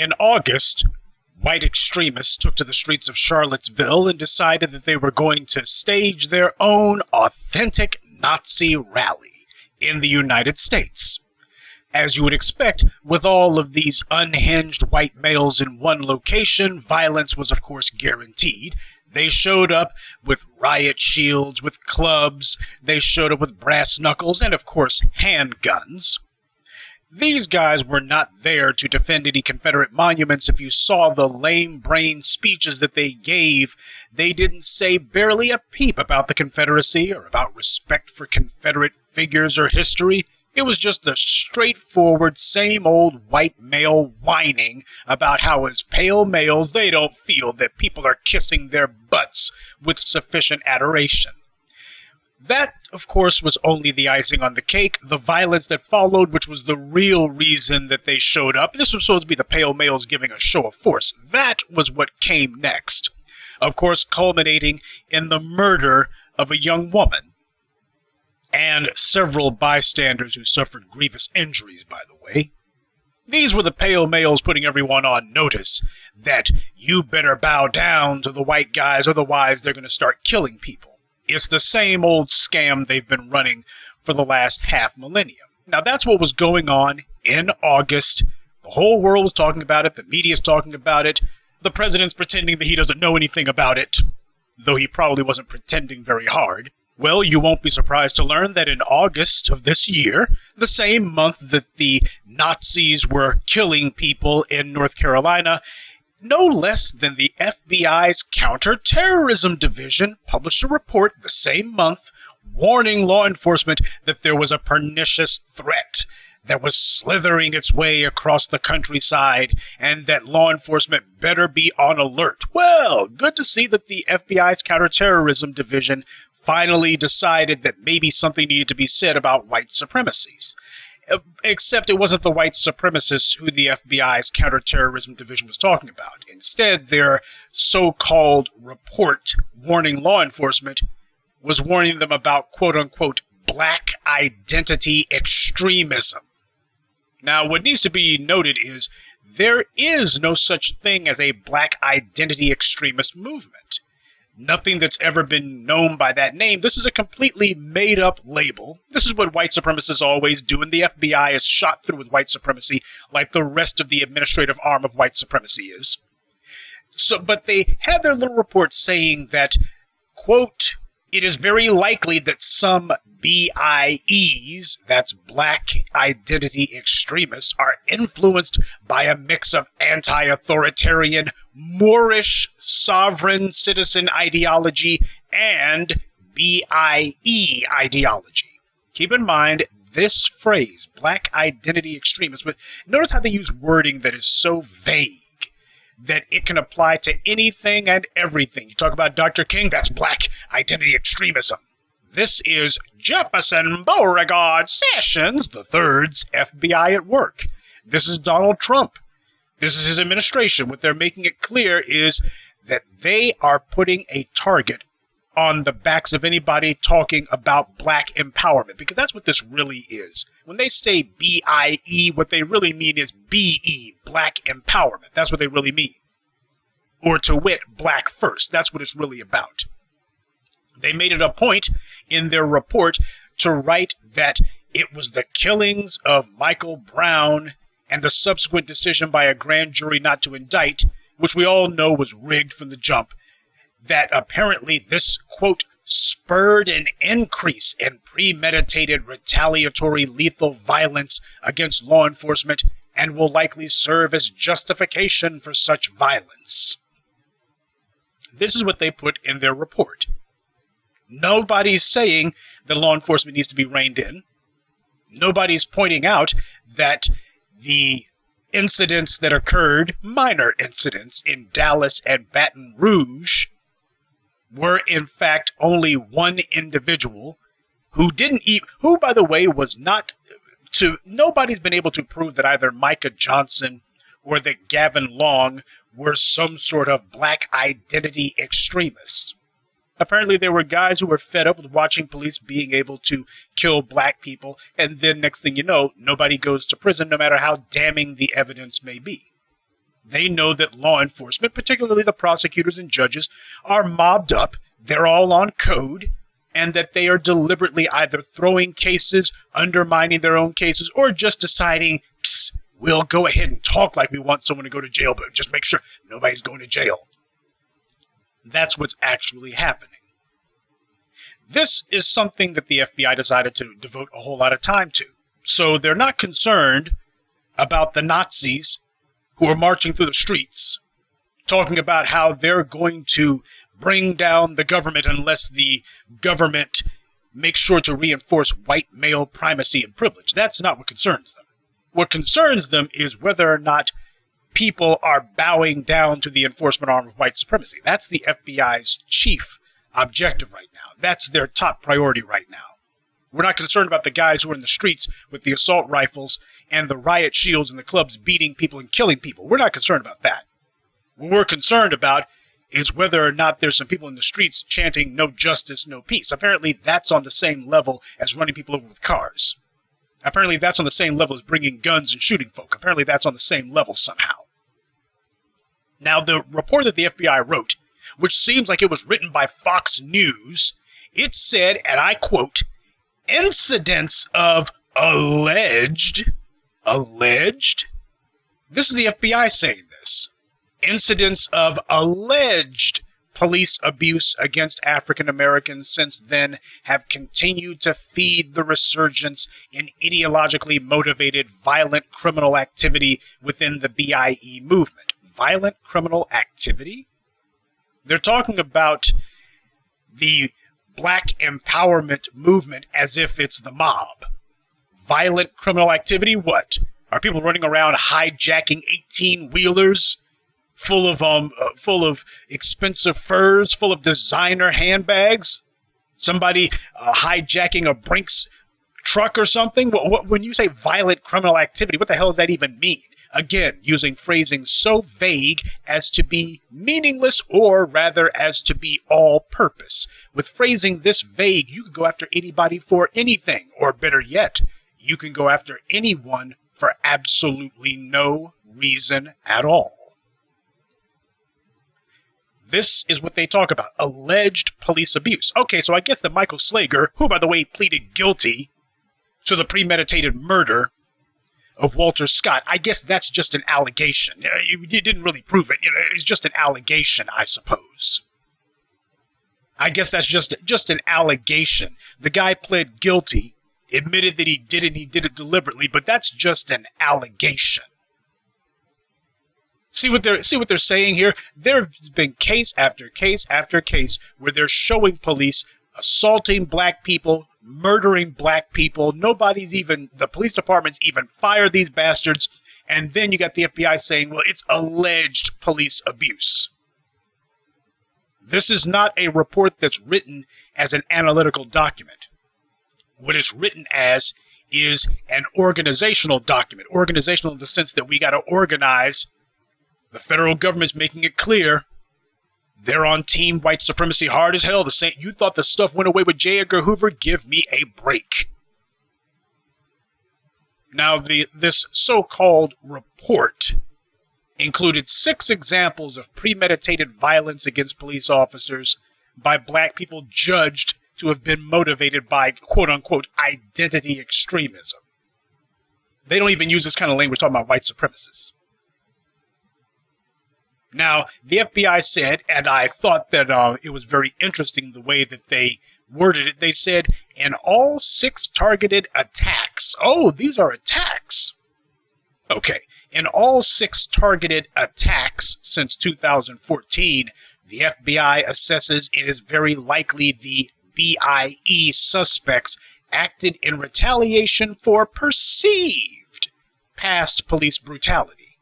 In August, white extremists took to the streets of Charlottesville and decided that they were going to stage their own authentic Nazi rally in the United States. As you would expect, with all of these unhinged white males in one location, violence was of course guaranteed. They showed up with riot shields, with clubs, they showed up with brass knuckles, and of course handguns. These guys were not there to defend any Confederate monuments. If you saw the lame-brained speeches that they gave, they didn't say barely a peep about the Confederacy or about respect for Confederate figures or history. It was just the straightforward, same old white male whining about how as pale males they don't feel that people are kissing their butts with sufficient adoration. That, of course, was only the icing on the cake. The violence that followed, which was the real reason that they showed up, this was supposed to be the pale males giving a show of force. That was what came next. Of course, culminating in the murder of a young woman. And several bystanders who suffered grievous injuries, by the way. These were the pale males putting everyone on notice that you better bow down to the white guys, otherwise they're going to start killing people. It's the same old scam they've been running for the last half millennium. Now that's what was going on in August. The whole world was talking about it, the media's talking about it, the president's pretending that he doesn't know anything about it, though he probably wasn't pretending very hard. Well, you won't be surprised to learn that in August of this year, the same month that the Nazis were killing people in North Carolina, no less than the FBI's Counterterrorism Division published a report the same month warning law enforcement that there was a pernicious threat that was slithering its way across the countryside and that law enforcement better be on alert. Well, good to see that the FBI's Counterterrorism Division finally decided that maybe something needed to be said about white supremacies. Except it wasn't the white supremacists who the FBI's Counterterrorism Division was talking about. Instead, their so-called report warning law enforcement was warning them about quote-unquote black identity extremism. Now, what needs to be noted is there is no such thing as a black identity extremist movement. Nothing that's ever been known by that name. This is a completely made-up label. This is what white supremacists always do, and the FBI is shot through with white supremacy like the rest of the administrative arm of white supremacy is. But they had their little report saying that, quote, it is very likely that some BIEs, that's black identity extremists, are influenced by a mix of anti-authoritarian, Moorish sovereign citizen ideology and BIE ideology. Keep in mind this phrase, black identity extremists, but notice how they use wording that is so vague that it can apply to anything and everything. You talk about Dr. King, that's black identity extremism. This is Jefferson Beauregard Sessions III's FBI at work. This is Donald Trump. This is his administration. What they're making it clear is that they are putting a target on the backs of anybody talking about black empowerment, because that's what this really is. When they say BIE, what they really mean is BE, black empowerment. That's what they really mean. Or to wit, black first. That's what it's really about. They made it a point in their report to write that it was the killings of Michael Brown and the subsequent decision by a grand jury not to indict, which we all know was rigged from the jump, that apparently this, quote, spurred an increase in premeditated retaliatory lethal violence against law enforcement and will likely serve as justification for such violence. This is what they put in their report. Nobody's saying that law enforcement needs to be reined in. Nobody's pointing out that the incidents that occurred, minor incidents in Dallas and Baton Rouge, were in fact only one individual who who by the way was not nobody's been able to prove that either Micah Johnson or that Gavin Long were some sort of black identity extremists. Apparently there were guys who were fed up with watching police being able to kill black people, and then next thing you know, nobody goes to prison no matter how damning the evidence may be. They know that law enforcement, particularly the prosecutors and judges, are mobbed up, they're all on code, and that they are deliberately either throwing cases, undermining their own cases, or just deciding, psst, we'll go ahead and talk like we want someone to go to jail, but just make sure nobody's going to jail. That's what's actually happening. This is something that the FBI decided to devote a whole lot of time to. So they're not concerned about the Nazis who are marching through the streets, talking about how they're going to bring down the government unless the government makes sure to reinforce white male primacy and privilege. That's not what concerns them. What concerns them is whether or not people are bowing down to the enforcement arm of white supremacy. That's the FBI's chief objective right now. That's their top priority right now. We're not concerned about the guys who are in the streets with the assault rifles and the riot shields and the clubs beating people and killing people. We're not concerned about that. What we're concerned about is whether or not there's some people in the streets chanting no justice, no peace. Apparently that's on the same level as running people over with cars. Apparently that's on the same level as bringing guns and shooting folk. Apparently that's on the same level somehow. Now, the report that the FBI wrote, which seems like it was written by Fox News, it said, and I quote, incidents of alleged, this is the FBI saying this, incidents of alleged police abuse against African Americans since then have continued to feed the resurgence in ideologically motivated violent criminal activity within the BIE movement. Violent criminal activity? They're talking about the black empowerment movement as if it's the mob. Violent criminal activity? What? Are people running around hijacking 18-wheelers full of expensive furs, full of designer handbags? Somebody hijacking a Brinks truck or something? When you say violent criminal activity, what the hell does that even mean? Again, using phrasing so vague as to be meaningless, or rather as to be all-purpose. With phrasing this vague, you could go after anybody for anything, or better yet, you can go after anyone for absolutely no reason at all. This is what they talk about, alleged police abuse. Okay, so I guess that Michael Slager, who, by the way, pleaded guilty to the premeditated murder of Walter Scott, I guess that's just an allegation. You didn't really prove it. It's just an allegation, I suppose. I guess that's just an allegation. The guy pled guilty, admitted that he did it, and he did it deliberately, but that's just an allegation. See what they're saying here? There's been case after case after case where they're showing police assaulting black people, murdering black people. The police departments even fire these bastards. And then you got the FBI saying, well, it's alleged police abuse. This is not a report that's written as an analytical document. What it's written as is an organizational document. Organizational in the sense that we got to organize. The federal government's making it clear they're on team white supremacy hard as hell. You thought the stuff went away with J. Edgar Hoover? Give me a break. Now, this so-called report included 6 examples of premeditated violence against police officers by black people judged to have been motivated by, quote-unquote, identity extremism. They don't even use this kind of language talking about white supremacists. Now, the FBI said, and I thought that it was very interesting the way that they worded it. They said, in all 6 targeted attacks. Oh, these are attacks. Okay. In all 6 targeted attacks since 2014, the FBI assesses it is very likely the BIE suspects acted in retaliation for perceived past police brutality.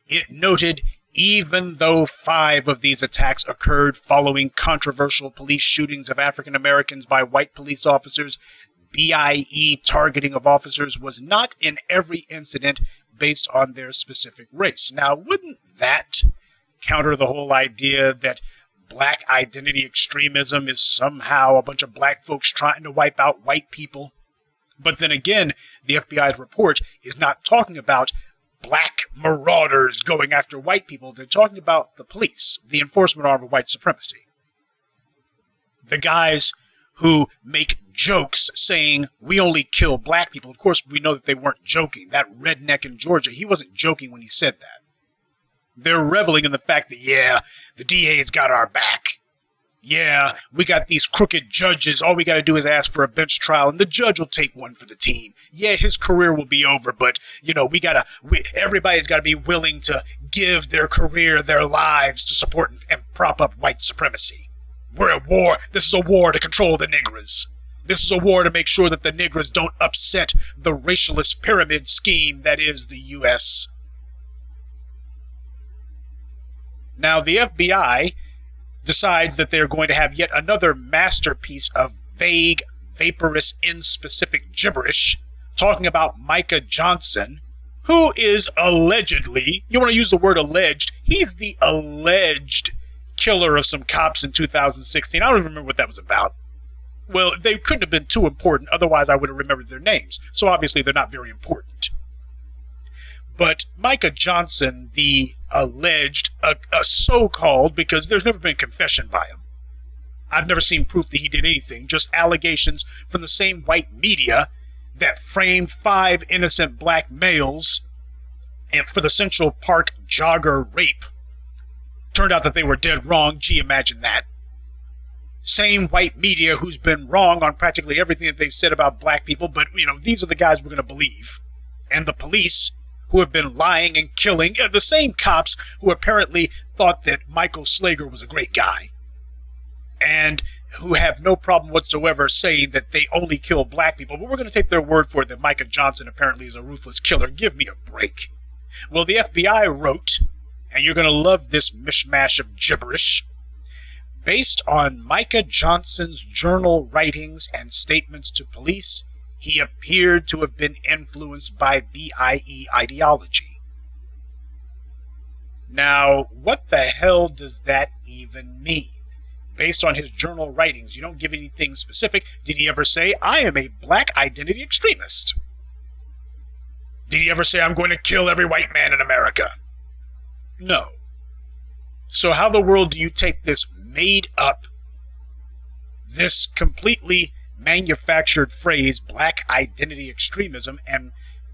It noted, even though 5 of these attacks occurred following controversial police shootings of African Americans by white police officers, BIE targeting of officers was not in every incident based on their specific race. Now, wouldn't that counter the whole idea that black identity extremism is somehow a bunch of black folks trying to wipe out white people? But then again, the FBI's report is not talking about black marauders going after white people. They're talking about the police, the enforcement arm of white supremacy. The guys who make jokes saying, we only kill black people. Of course, we know that they weren't joking. That redneck in Georgia, he wasn't joking when he said that. They're reveling in the fact that, yeah, the DA's got our back. Yeah, we got these crooked judges. All we got to do is ask for a bench trial, and the judge will take one for the team. Yeah, his career will be over, but, you know, everybody's got to be willing to give their career, their lives to support and prop up white supremacy. We're at war. This is a war to control the Negras. This is a war to make sure that the Negras don't upset the racialist pyramid scheme that is the U.S. Now, the FBI decides that they're going to have yet another masterpiece of vague, vaporous, inspecific gibberish, talking about Micah Johnson, who is allegedly, you want to use the word alleged, he's the alleged killer of some cops in 2016. I don't even remember what that was about. Well, they couldn't have been too important, otherwise I would have remembered their names. So obviously they're not very important. But Micah Johnson, the alleged, a so-called, because there's never been confession by him. I've never seen proof that he did anything, just allegations from the same white media that framed 5 innocent black males and for the Central Park jogger rape. Turned out that they were dead wrong. Gee, imagine that. Same white media who's been wrong on practically everything that they've said about black people, but, you know, these are the guys we're going to believe. And the police, who have been lying and killing, the same cops who apparently thought that Michael Slager was a great guy, and who have no problem whatsoever saying that they only kill black people, but we're going to take their word for it that Micah Johnson apparently is a ruthless killer. Give me a break. Well, the FBI wrote, and you're going to love this mishmash of gibberish, based on Micah Johnson's journal writings and statements to police, he appeared to have been influenced by BIE ideology. Now, what the hell does that even mean? Based on his journal writings, you don't give anything specific. Did he ever say, I am a black identity extremist? Did he ever say, I'm going to kill every white man in America? No. So how in the world do you take this made up, this completely manufactured phrase, black identity extremism, and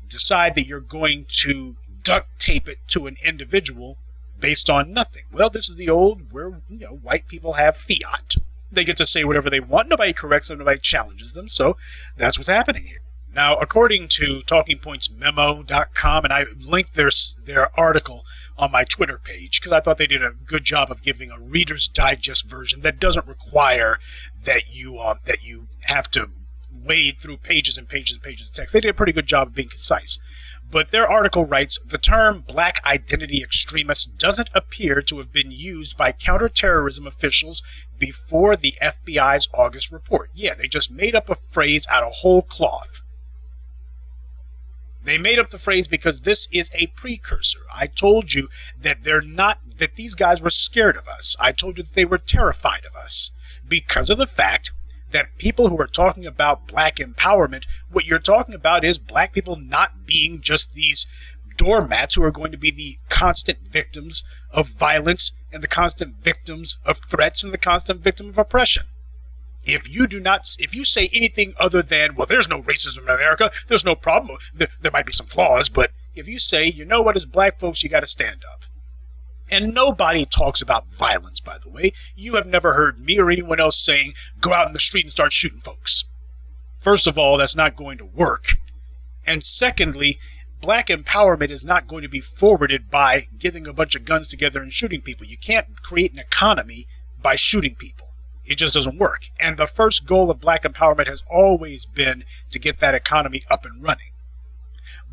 decide that you're going to duct tape it to an individual based on nothing? Well, this is the old, where, you know, white people have fiat. They get to say whatever they want. Nobody corrects them. Nobody challenges them. So that's what's happening here. Now, according to TalkingPointsMemo.com, and I linked their article on my Twitter page because I thought they did a good job of giving a Reader's Digest version that doesn't require that you have to wade through pages and pages and pages of text. They did a pretty good job of being concise. But their article writes, the term black identity extremist doesn't appear to have been used by counterterrorism officials before the FBI's August report. Yeah, they just made up a phrase out of whole cloth. They made up the phrase because this is a precursor. I told you that that these guys were scared of us. I told you that they were terrified of us because of the fact that people who are talking about black empowerment, what you're talking about is black people not being just these doormats who are going to be the constant victims of violence and the constant victims of threats and the constant victim of oppression. If you say anything other than, well, there's no racism in America, there's no problem, there might be some flaws, but if you say, you know what, as black folks, you got to stand up. And nobody talks about violence, by the way. You have never heard me or anyone else saying, go out in the street and start shooting folks. First of all, that's not going to work. And secondly, black empowerment is not going to be forwarded by getting a bunch of guns together and shooting people. You can't create an economy by shooting people. It just doesn't work. And the first goal of black empowerment has always been to get that economy up and running.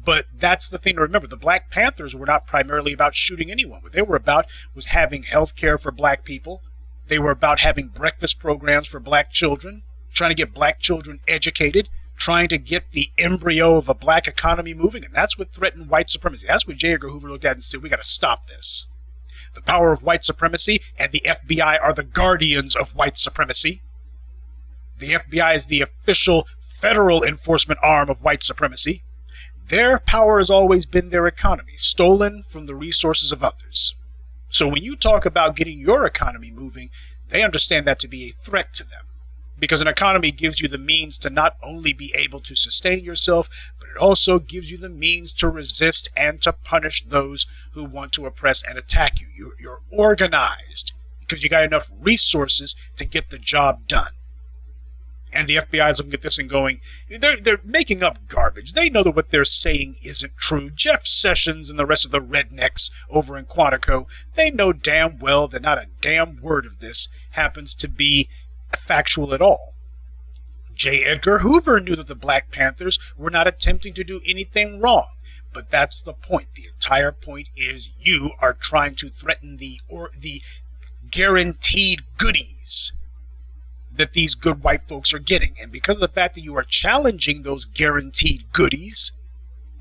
But that's the thing to remember. The Black Panthers were not primarily about shooting anyone. What they were about was having health care for black people. They were about having breakfast programs for black children, trying to get black children educated, trying to get the embryo of a black economy moving. And that's what threatened white supremacy. That's what J. Edgar Hoover looked at and said, we got to stop this. The power of white supremacy and the FBI are the guardians of white supremacy. The FBI is the official federal enforcement arm of white supremacy. Their power has always been their economy, stolen from the resources of others. So when you talk about getting your economy moving, they understand that to be a threat to them. Because an economy gives you the means to not only be able to sustain yourself, but it also gives you the means to resist and to punish those who want to oppress and attack you. You're organized because you got enough resources to get the job done. And the FBI is looking at this and going, they're making up garbage. They know that what they're saying isn't true. Jeff Sessions and the rest of the rednecks over in Quantico, they know damn well that not a damn word of this happens to be factual at all. J. Edgar Hoover knew that the Black Panthers were not attempting to do anything wrong. But that's the point. The entire point is you are trying to threaten the guaranteed goodies that these good white folks are getting. And because of the fact that you are challenging those guaranteed goodies,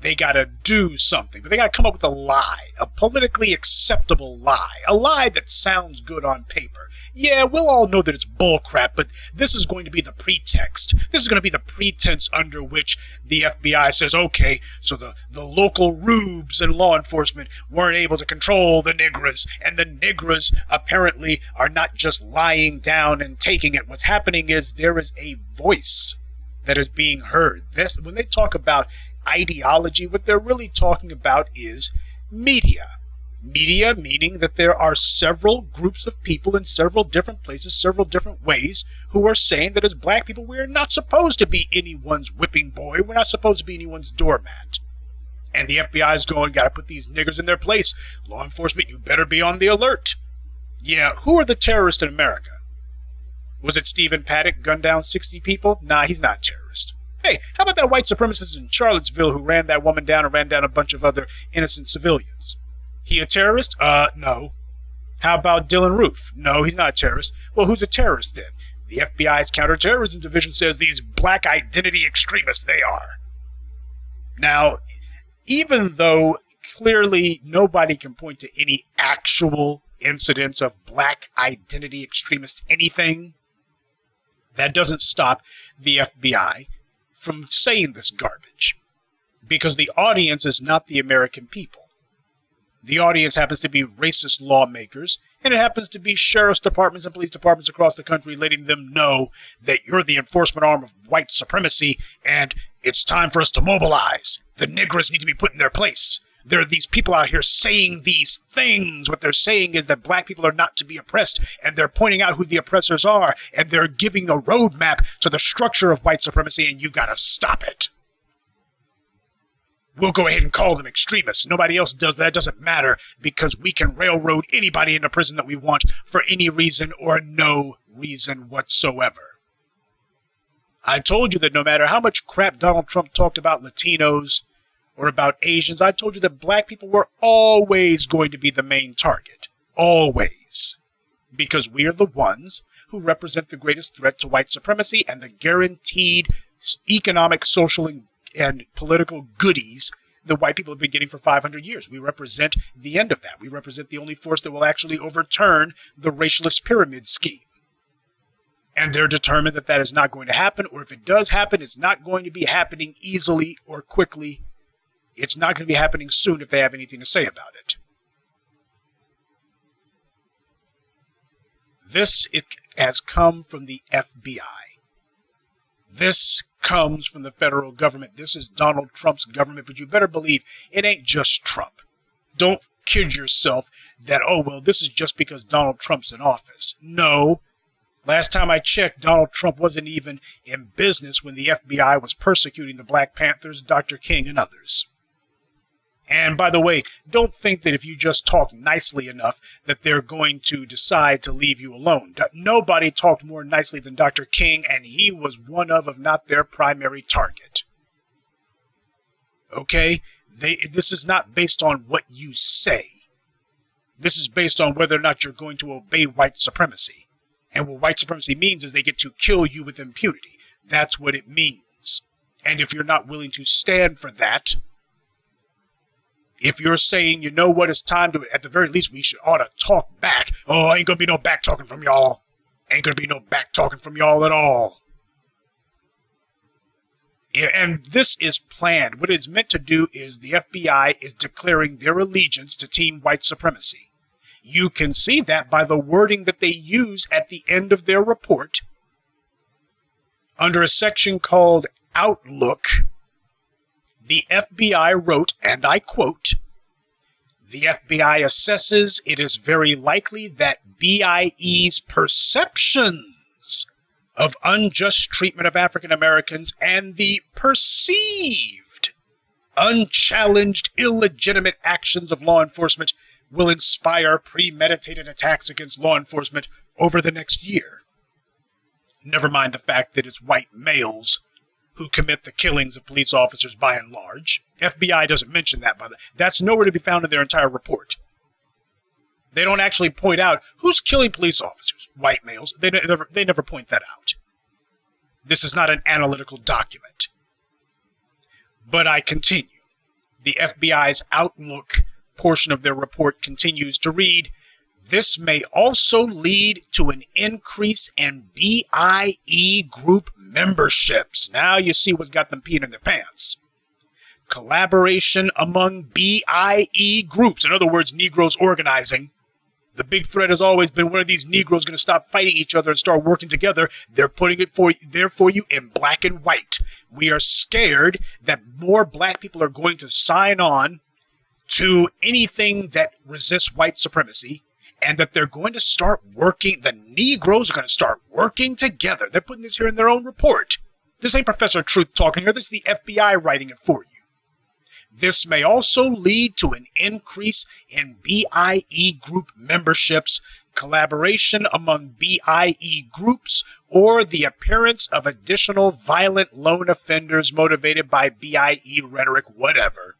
they got to do something. But they got to come up with a lie, a politically acceptable lie, a lie that sounds good on paper. Yeah, we'll all know that it's bullcrap, but this is going to be the pretext. This is going to be the pretense under which the FBI says, okay, so the local rubes and law enforcement weren't able to control the Negras, and the Negras apparently are not just lying down and taking it. What's happening is there is a voice that is being heard. This, when they talk about ideology, what they're really talking about is media. Media meaning that there are several groups of people in several different places, several different ways, who are saying that as black people we're not supposed to be anyone's whipping boy, we're not supposed to be anyone's doormat. And the FBI is going, gotta put these niggers in their place. Law enforcement, you better be on the alert. Yeah, who are the terrorists in America? Was it Stephen Paddock, gunned down 60 people? Nah, he's not a terrorist. Hey, how about that white supremacist in Charlottesville who ran that woman down and ran down a bunch of other innocent civilians? He a terrorist? No. How about Dylan Roof? No, he's not a terrorist. Well, who's a terrorist then? The FBI's counterterrorism division says these black identity extremists they are. Now, even though clearly nobody can point to any actual incidents of black identity extremists anything, that doesn't stop the FBI from saying this garbage. Because the audience is not the American people. The audience happens to be racist lawmakers, and it happens to be sheriff's departments and police departments across the country letting them know that you're the enforcement arm of white supremacy, and it's time for us to mobilize. The Negras need to be put in their place. There are these people out here saying these things. What they're saying is that black people are not to be oppressed, and they're pointing out who the oppressors are, and they're giving a roadmap to the structure of white supremacy, and you gotta stop it. We'll go ahead and call them extremists. Nobody else does, but that doesn't matter because we can railroad anybody into prison that we want for any reason or no reason whatsoever. I told you that no matter how much crap Donald Trump talked about Latinos or about Asians, I told you that black people were always going to be the main target. Always. Because we are the ones who represent the greatest threat to white supremacy and the guaranteed economic, social, and political goodies that white people have been getting for 500 years. We represent the end of that. We represent the only force that will actually overturn the racialist pyramid scheme. And they're determined that that is not going to happen, or if it does happen, it's not going to be happening easily or quickly. It's not going to be happening soon if they have anything to say about it. This has come from the FBI. This comes from the federal government. This is Donald Trump's government, but you better believe it ain't just Trump. Don't kid yourself that, oh, well, this is just because Donald Trump's in office. No. Last time I checked, Donald Trump wasn't even in business when the FBI was persecuting the Black Panthers, Dr. King, and others. And by the way, don't think that if you just talk nicely enough that they're going to decide to leave you alone. Nobody talked more nicely than Dr. King, and he was one of, if not their primary target. Okay? This is not based on what you say. This is based on whether or not you're going to obey white supremacy. And what white supremacy means is they get to kill you with impunity. That's what it means. And if you're not willing to stand for that, if you're saying, you know what, it's time to, at the very least, we ought to talk back. Oh, ain't gonna be no back talking from y'all. Ain't gonna be no back talking from y'all at all. And this is planned. What it's meant to do is the FBI is declaring their allegiance to Team White Supremacy. You can see that by the wording that they use at the end of their report. Under a section called Outlook, the FBI wrote, and I quote, "The FBI assesses it is very likely that BIE's perceptions of unjust treatment of African Americans and the perceived unchallenged illegitimate actions of law enforcement will inspire premeditated attacks against law enforcement over the next year. Never mind the fact that it's white males who commit the killings of police officers by and large. FBI doesn't mention that, that's nowhere to be found in their entire report. They don't actually point out who's killing police officers, white males. They never point that out. This is not an analytical document. But I continue. The FBI's Outlook portion of their report continues to read, "This may also lead to an increase in BIE group memberships." Now you see what's got them peeing in their pants. "Collaboration among BIE groups," in other words, Negroes organizing. The big threat has always been, when are these Negroes going to stop fighting each other and start working together? They're putting it there for you in black and white. We are scared that more black people are going to sign on to anything that resists white supremacy, and that they're going to start working, the Negroes are going to start working together. They're putting this here in their own report. This ain't Professor Truth talking here. This is the FBI writing it for you. "This may also lead to an increase in BIE group memberships, collaboration among BIE groups, or the appearance of additional violent lone offenders motivated by BIE rhetoric," whatever.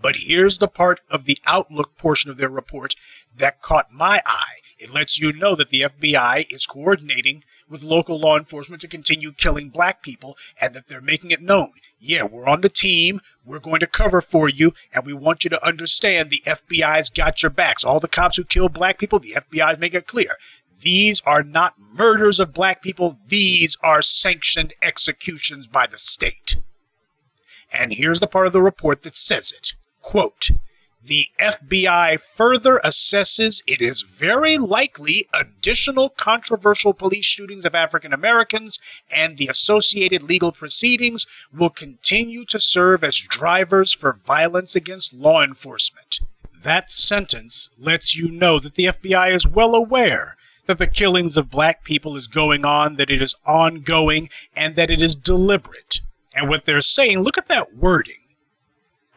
But here's the part of the Outlook portion of their report that caught my eye. It lets you know that the FBI is coordinating with local law enforcement to continue killing black people, and that they're making it known. Yeah, we're on the team, we're going to cover for you, and we want you to understand the FBI's got your backs. All the cops who kill black people, the FBI's make it clear. These are not murders of black people, these are sanctioned executions by the state. And here's the part of the report that says it. Quote, "The FBI further assesses it is very likely additional controversial police shootings of African Americans and the associated legal proceedings will continue to serve as drivers for violence against law enforcement." That sentence lets you know that the FBI is well aware that the killings of black people is going on, that it is ongoing, and that it is deliberate. And what they're saying, look at that wording.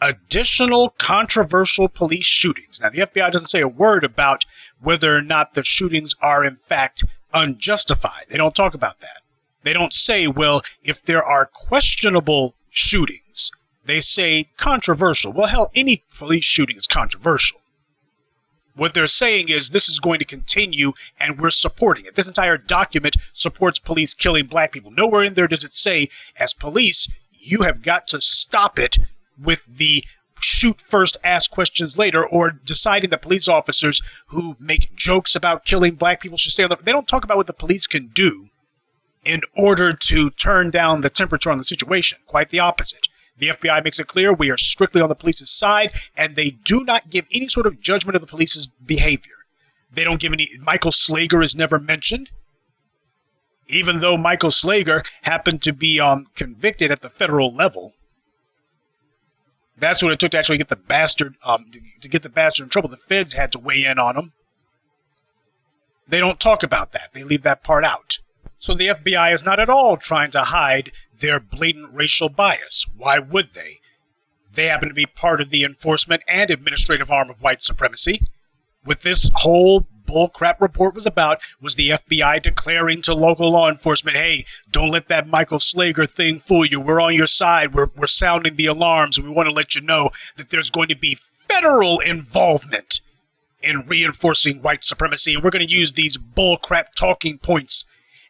Additional controversial police shootings. Now, the FBI doesn't say a word about whether or not the shootings are, in fact, unjustified. They don't talk about that. They don't say, well, if there are questionable shootings, they say controversial. Well, hell, any police shooting is controversial. What they're saying is this is going to continue, and we're supporting it. This entire document supports police killing black people. Nowhere in there does it say, as police, you have got to stop it with the shoot first, ask questions later, or deciding that police officers who make jokes about killing black people should stay on the... They don't talk about what the police can do in order to turn down the temperature on the situation. Quite the opposite. The FBI makes it clear we are strictly on the police's side, and they do not give any sort of judgment of the police's behavior. They don't give any... Michael Slager is never mentioned, even though Michael Slager happened to be convicted at the federal level. That's what it took to actually get the bastard to get the bastard in trouble. The feds had to weigh in on him. They don't talk about that. They leave that part out. So the FBI is not at all trying to hide their blatant racial bias. Why would they? They happen to be part of the enforcement and administrative arm of white supremacy. What this whole bullcrap report was about was the FBI declaring to local law enforcement, hey, don't let that Michael Slager thing fool you. We're on your side. We're sounding the alarms, and we want to let you know that there's going to be federal involvement in reinforcing white supremacy, and we're going to use these bullcrap talking points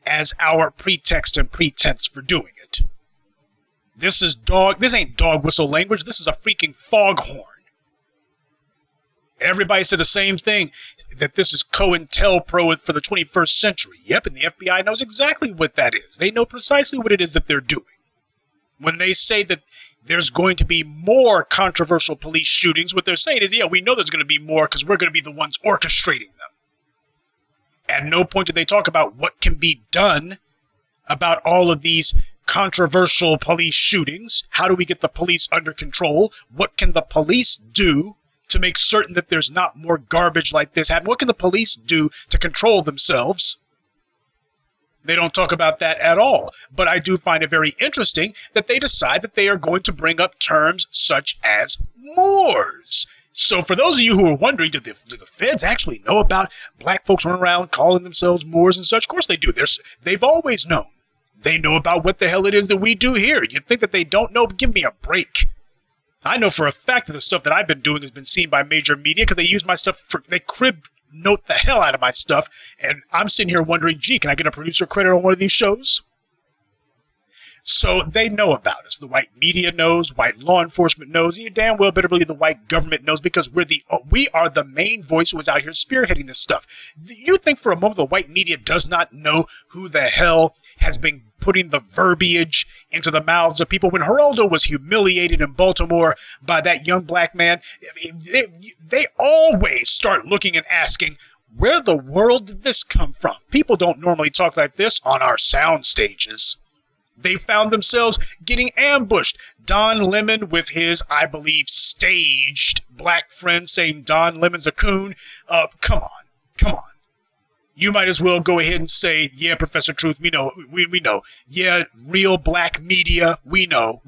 as our pretext and pretense for doing it. This ain't dog whistle language. This is a freaking foghorn. Everybody said the same thing, that this is COINTELPRO for the 21st century. Yep, and the FBI knows exactly what that is. They know precisely what it is that they're doing. When they say that there's going to be more controversial police shootings, what they're saying is, yeah, we know there's going to be more because we're going to be the ones orchestrating them. At no point do they talk about what can be done about all of these controversial police shootings. How do we get the police under control? What can the police do to make certain that there's not more garbage like this happening? What can the police do to control themselves? They don't talk about that at all. But I do find it very interesting that they decide that they are going to bring up terms such as Moors. So for those of you who are wondering, do the feds actually know about black folks running around calling themselves Moors and such? Of course they do. They've always known. They know about what the hell it is that we do here. You'd think that they don't know, but give me a break. I know for a fact that the stuff that I've been doing has been seen by major media because they use my stuff, they crib note the hell out of my stuff, and I'm sitting here wondering, gee, can I get a producer credit on one of these shows? So they know about us. The white media knows, white law enforcement knows, and you damn well better believe the white government knows because we are the main voice who is out here spearheading this stuff. You think for a moment the white media does not know who the hell has been putting the verbiage into the mouths of people? When Geraldo was humiliated in Baltimore by that young black man, they always start looking and asking, where the world did this come from? People don't normally talk like this on our sound stages. They found themselves getting ambushed. Don Lemon with his, I believe, staged black friend saying Don Lemon's a coon. Come on. You might as well go ahead and say, yeah, Professor Truth, we know. Yeah, real black media, we know.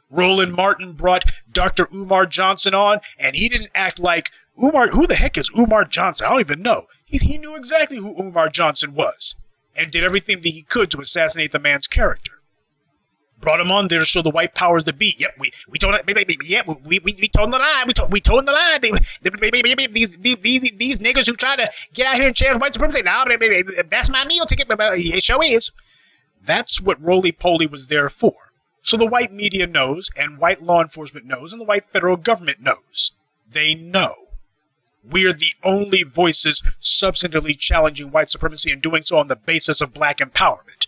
Roland Martin brought Dr. Umar Johnson on, and he didn't act like, Umar, who the heck is Umar Johnson? I don't even know. He knew exactly who Umar Johnson was, and did everything that he could to assassinate the man's character. Brought him on there to show the white powers that be. Yep, we told the line. We told the line. These niggas who try to get out here and challenge white supremacy. Now that's my meal ticket. It sure is. That's what roly-poly was there for. So the white media knows, and white law enforcement knows, and the white federal government knows. They know. We're the only voices substantively challenging white supremacy and doing so on the basis of black empowerment.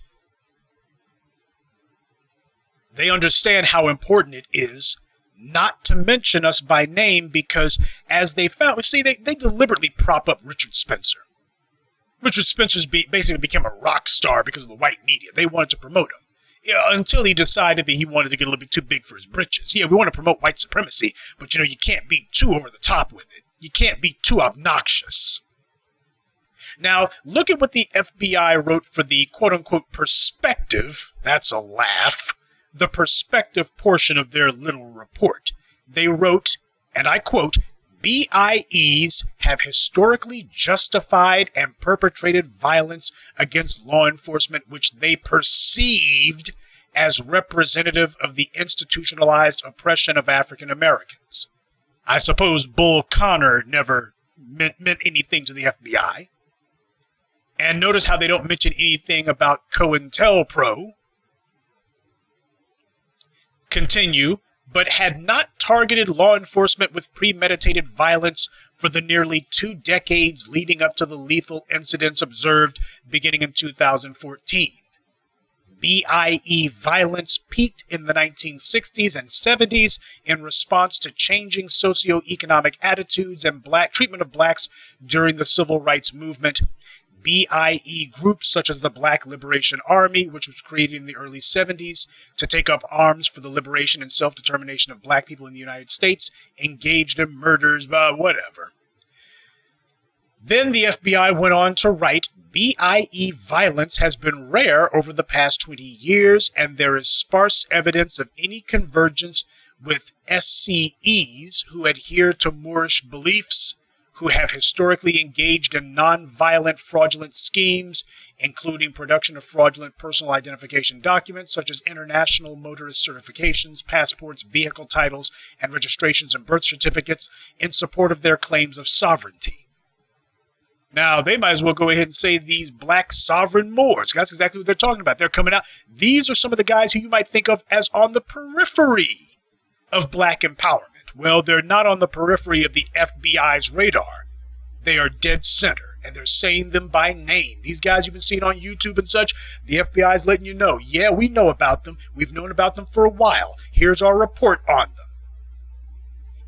They understand how important it is not to mention us by name because, as they found, see, they deliberately prop up Richard Spencer. Richard Spencer's basically became a rock star because of the white media. They wanted to promote him. Until he decided that he wanted to get a little bit too big for his britches. Yeah, we want to promote white supremacy, but you can't be too over the top with it. You can't be too obnoxious. Now, look at what the FBI wrote for the quote-unquote perspective. That's a laugh. The perspective portion of their little report. They wrote, and I quote, BIEs have historically justified and perpetrated violence against law enforcement which they perceived as representative of the institutionalized oppression of African Americans. I suppose Bull Connor never meant anything to the FBI. And notice how they don't mention anything about COINTELPRO. Continue, but had not targeted law enforcement with premeditated violence for the nearly 2 decades leading up to the lethal incidents observed beginning in 2014. BIE violence peaked in the 1960s and 70s in response to changing socioeconomic attitudes and treatment of blacks during the civil rights movement. BIE groups such as the Black Liberation Army, which was created in the early 70s to take up arms for the liberation and self-determination of black people in the United States, engaged in murders, whatever. Then the FBI went on to write, BIE violence has been rare over the past 20 years, and there is sparse evidence of any convergence with SCEs who adhere to Moorish beliefs, who have historically engaged in non-violent fraudulent schemes, including production of fraudulent personal identification documents such as international motorist certifications, passports, vehicle titles, and registrations and birth certificates in support of their claims of sovereignty. Now, they might as well go ahead and say these black sovereign Moors. That's exactly what they're talking about. They're coming out. These are some of the guys who you might think of as on the periphery of black empowerment. Well, they're not on the periphery of the FBI's radar. They are dead center, and they're saying them by name. These guys you've been seeing on YouTube and such, the FBI is letting you know, yeah, we know about them. We've known about them for a while. Here's our report on them.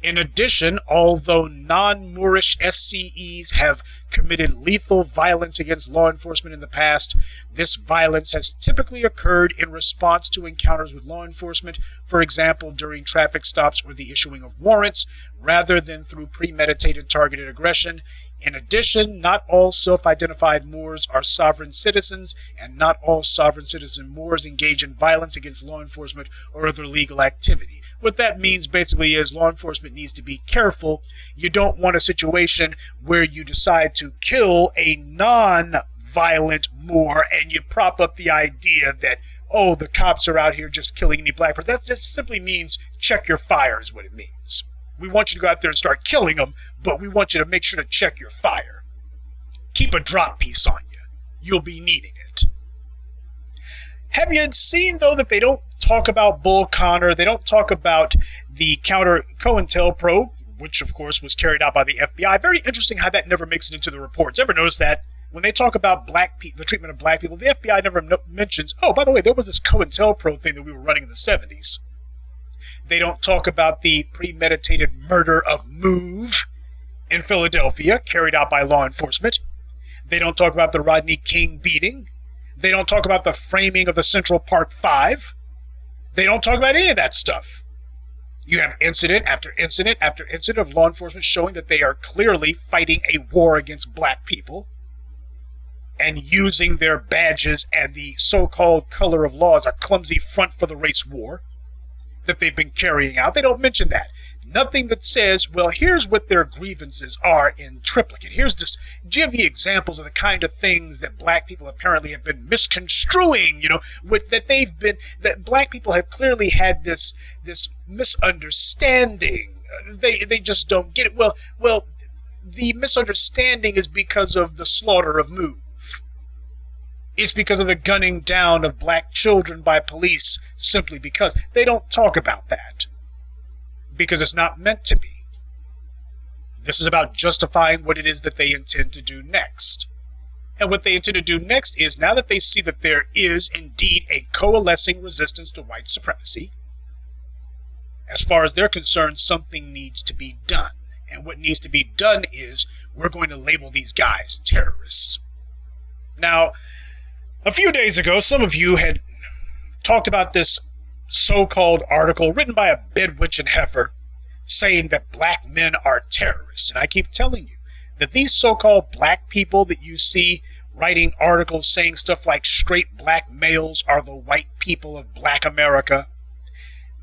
In addition, although non-Moorish SCEs have committed lethal violence against law enforcement in the past, this violence has typically occurred in response to encounters with law enforcement, for example, during traffic stops or the issuing of warrants, rather than through premeditated targeted aggression. In addition, not all self-identified Moors are sovereign citizens, and not all sovereign citizen Moors engage in violence against law enforcement or other legal activity. What that means basically is law enforcement needs to be careful. You don't want a situation where you decide to kill a non-violent Moor and you prop up the idea that, oh, the cops are out here just killing any black person. That just simply means check your fire is what it means. We want you to go out there and start killing them, but we want you to make sure to check your fire. Keep a drop piece on you. You'll be needing it. Have you seen, though, that they don't talk about Bull Connor? They don't talk about the counter COINTELPRO, which, of course, was carried out by the FBI. Very interesting how that never makes it into the reports. Ever notice that? When they talk about the treatment of black people, the FBI never mentions, oh, by the way, there was this COINTELPRO thing that we were running in the 70s. They don't talk about the premeditated murder of Move in Philadelphia, carried out by law enforcement. They don't talk about the Rodney King beating. They don't talk about the framing of the Central Park Five. They don't talk about any of that stuff. You have incident after incident after incident of law enforcement showing that they are clearly fighting a war against black people and using their badges and the so-called color of law as a clumsy front for the race war that they've been carrying out. They don't mention that. Nothing that says, well, here's what their grievances are in triplicate. Here's just give you examples of the kind of things that black people apparently have been misconstruing, that black people have clearly had this misunderstanding. They just don't get it. Well, the misunderstanding is because of the slaughter of Move. It's because of the gunning down of black children by police, simply because they don't talk about that. Because it's not meant to be. This is about justifying what it is that they intend to do next. And what they intend to do next is, now that they see that there is indeed a coalescing resistance to white supremacy, as far as they're concerned, something needs to be done. And what needs to be done is, we're going to label these guys terrorists. Now, a few days ago, some of you had talked about this so-called article written by a bedwitch and heifer saying that black men are terrorists. And I keep telling you that these so-called black people that you see writing articles saying stuff like straight black males are the white people of black America,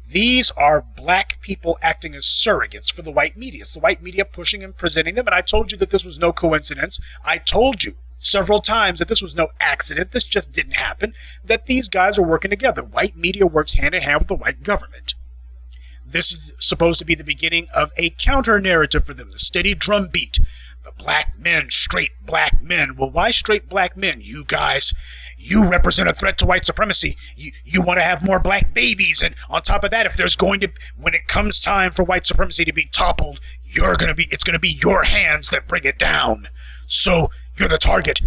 these are black people acting as surrogates for the white media. It's the white media pushing and presenting them. And I told you that this was no coincidence. I told you several times that this was no accident. This just didn't happen. That these guys are working together. White media works hand in hand with the white government. This is supposed to be the beginning of a counter-narrative for them, the steady drumbeat. The black men, straight black men. Well, why straight black men? You guys, you represent a threat to white supremacy. You want to have more black babies. And on top of that, if there's going to, when it comes time for white supremacy to be toppled, it's going to be your hands that bring it down. So, you're the target.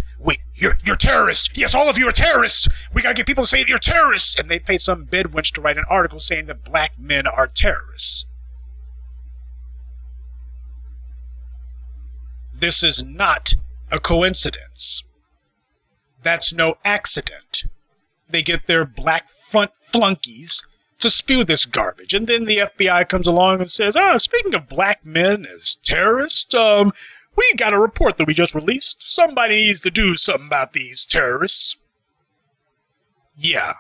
You're terrorists. Yes, all of you are terrorists. We gotta get people to say that you're terrorists. And they pay some bedwench to write an article saying that black men are terrorists. This is not a coincidence. That's no accident. They get their black front flunkies to spew this garbage. And then the FBI comes along and says, speaking of black men as terrorists, we got a report that we just released. Somebody needs to do something about these terrorists. Yeah.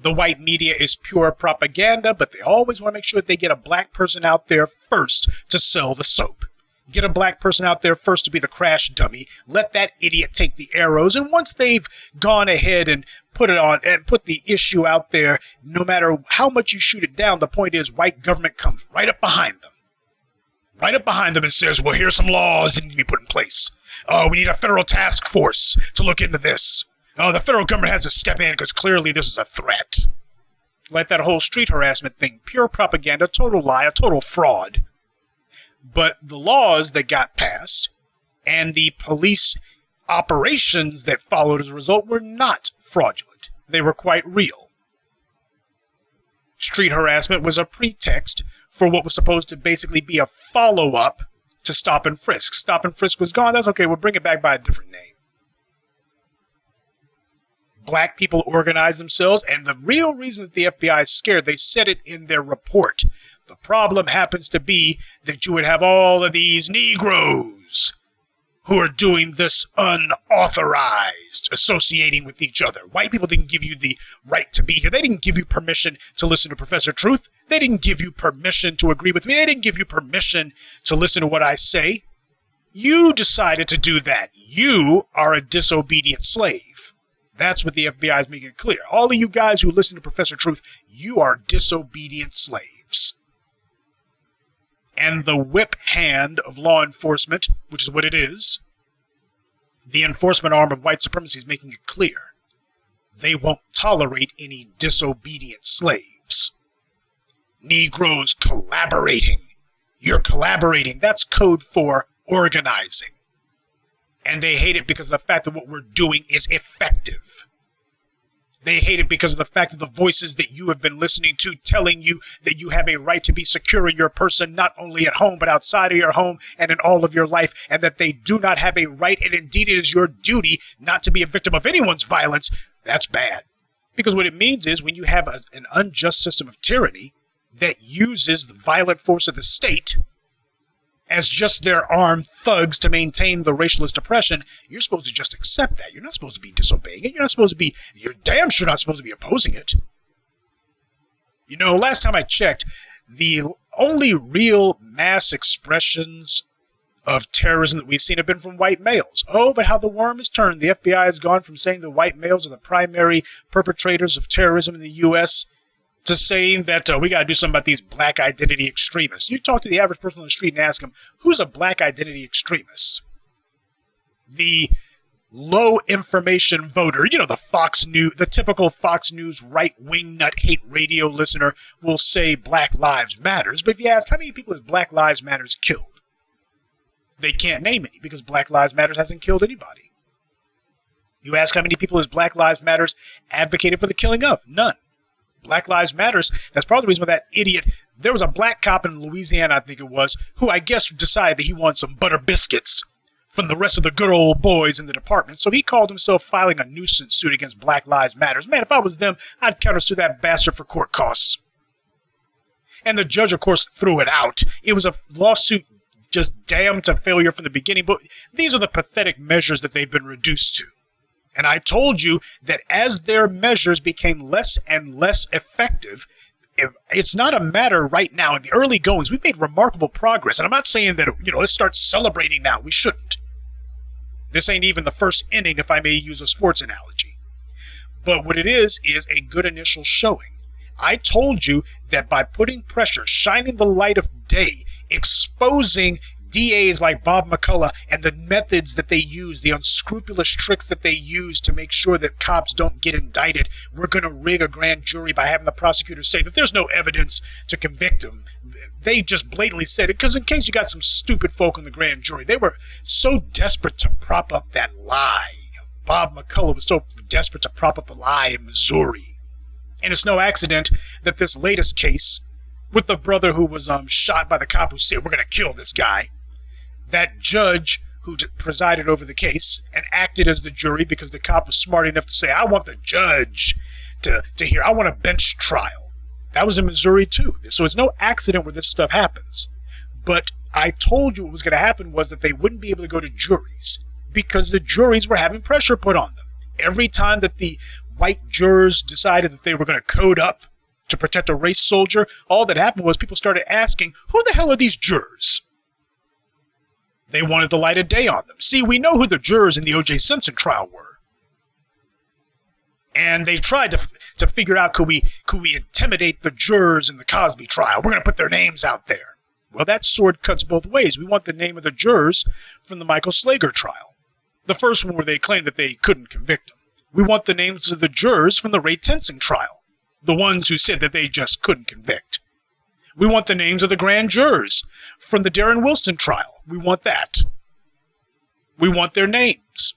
The white media is pure propaganda, but they always want to make sure that they get a black person out there first to sell the soap. Get a black person out there first to be the crash dummy. Let that idiot take the arrows. And once they've gone ahead and put it on and put the issue out there, no matter how much you shoot it down, the point is white government comes right up behind them. Right up behind them and says, well, here's some laws that need to be put in place. We need a federal task force to look into this. The federal government has to step in because clearly this is a threat. Like that whole street harassment thing. Pure propaganda, total lie, a total fraud. But the laws that got passed And the police operations that followed as a result were not fraudulent. They were quite real. Street harassment was a pretext for what was supposed to basically be a follow-up to stop and frisk. Stop and frisk was gone. That's okay. We'll bring it back by a different name. Black people organized themselves, and the real reason that the FBI is scared, they said it in their report. The problem happens to be that you would have all of these Negroes who are doing this unauthorized, associating with each other. White people didn't give you the right to be here. They didn't give you permission to listen to Professor Truth. They didn't give you permission to agree with me. They didn't give you permission to listen to what I say. You decided to do that. You are a disobedient slave. That's what the FBI is making clear. All of you guys who listen to Professor Truth, you are disobedient slaves. And the whip hand of law enforcement, which is what it is, the enforcement arm of white supremacy is making it clear. They won't tolerate any disobedient slaves. Negroes collaborating. You're collaborating. That's code for organizing. And they hate it because of the fact that what we're doing is effective. They hate it because of the fact that the voices that you have been listening to telling you that you have a right to be secure in your person, not only at home, but outside of your home and in all of your life, and that they do not have a right, and indeed it is your duty not to be a victim of anyone's violence. That's bad. Because what it means is when you have an unjust system of tyranny that uses the violent force of the state as just their armed thugs to maintain the racialist oppression, you're supposed to just accept that. You're not supposed to be disobeying it. You're damn sure not supposed to be opposing it. You know, last time I checked, the only real mass expressions of terrorism that we've seen have been from white males. Oh, but how the worm has turned. The FBI has gone from saying that white males are the primary perpetrators of terrorism in the U.S. to saying that we got to do something about these black identity extremists. You talk to the average person on the street and ask them, who's a black identity extremist? The low information voter, you know, the typical Fox News right-wing nut hate radio listener will say Black Lives Matters. But if you ask how many people has Black Lives Matters killed, they can't name any because Black Lives Matters hasn't killed anybody. You ask how many people has Black Lives Matters advocated for the killing of? None. Black Lives Matters, that's part of the reason why that idiot, there was a black cop in Louisiana, I think it was, who I guess decided that he wanted some butter biscuits from the rest of the good old boys in the department. So he called himself filing a nuisance suit against Black Lives Matters. Man, if I was them, I'd countersue that bastard for court costs. And the judge, of course, threw it out. It was a lawsuit just damned to failure from the beginning. But these are the pathetic measures that they've been reduced to. And I told you that as their measures became less and less effective, it's not a matter right now. In the early goings, we've made remarkable progress. And I'm not saying that, let's start celebrating now. We shouldn't. This ain't even the first inning, if I may use a sports analogy. But what it is a good initial showing. I told you that by putting pressure, shining the light of day, exposing DAs like Bob McCullough and the methods that they use, the unscrupulous tricks that they use to make sure that cops don't get indicted. We're going to rig a grand jury by having the prosecutors say that there's no evidence to convict them. They just blatantly said it because in case you got some stupid folk in the grand jury, they were so desperate to prop up that lie. Bob McCullough was so desperate to prop up the lie in Missouri. And it's no accident that this latest case with the brother who was shot by the cop who said, we're going to kill this guy, that judge who presided over the case and acted as the jury because the cop was smart enough to say, I want the judge to hear, I want a bench trial. That was in Missouri too. So it's no accident where this stuff happens. But I told you what was going to happen was that they wouldn't be able to go to juries because the juries were having pressure put on them. Every time that the white jurors decided that they were going to code up to protect a race soldier, all that happened was people started asking, who the hell are these jurors? They wanted the light of day on them. See, we know who the jurors in the O.J. Simpson trial were. And they tried to figure out, could we intimidate the jurors in the Cosby trial? We're going to put their names out there. Well, that sword cuts both ways. We want the name of the jurors from the Michael Slager trial. The first one where they claimed that they couldn't convict him. We want the names of the jurors from the Ray Tensing trial. The ones who said that they just couldn't convict. We want the names of the grand jurors from the Darren Wilson trial. We want that. We want their names.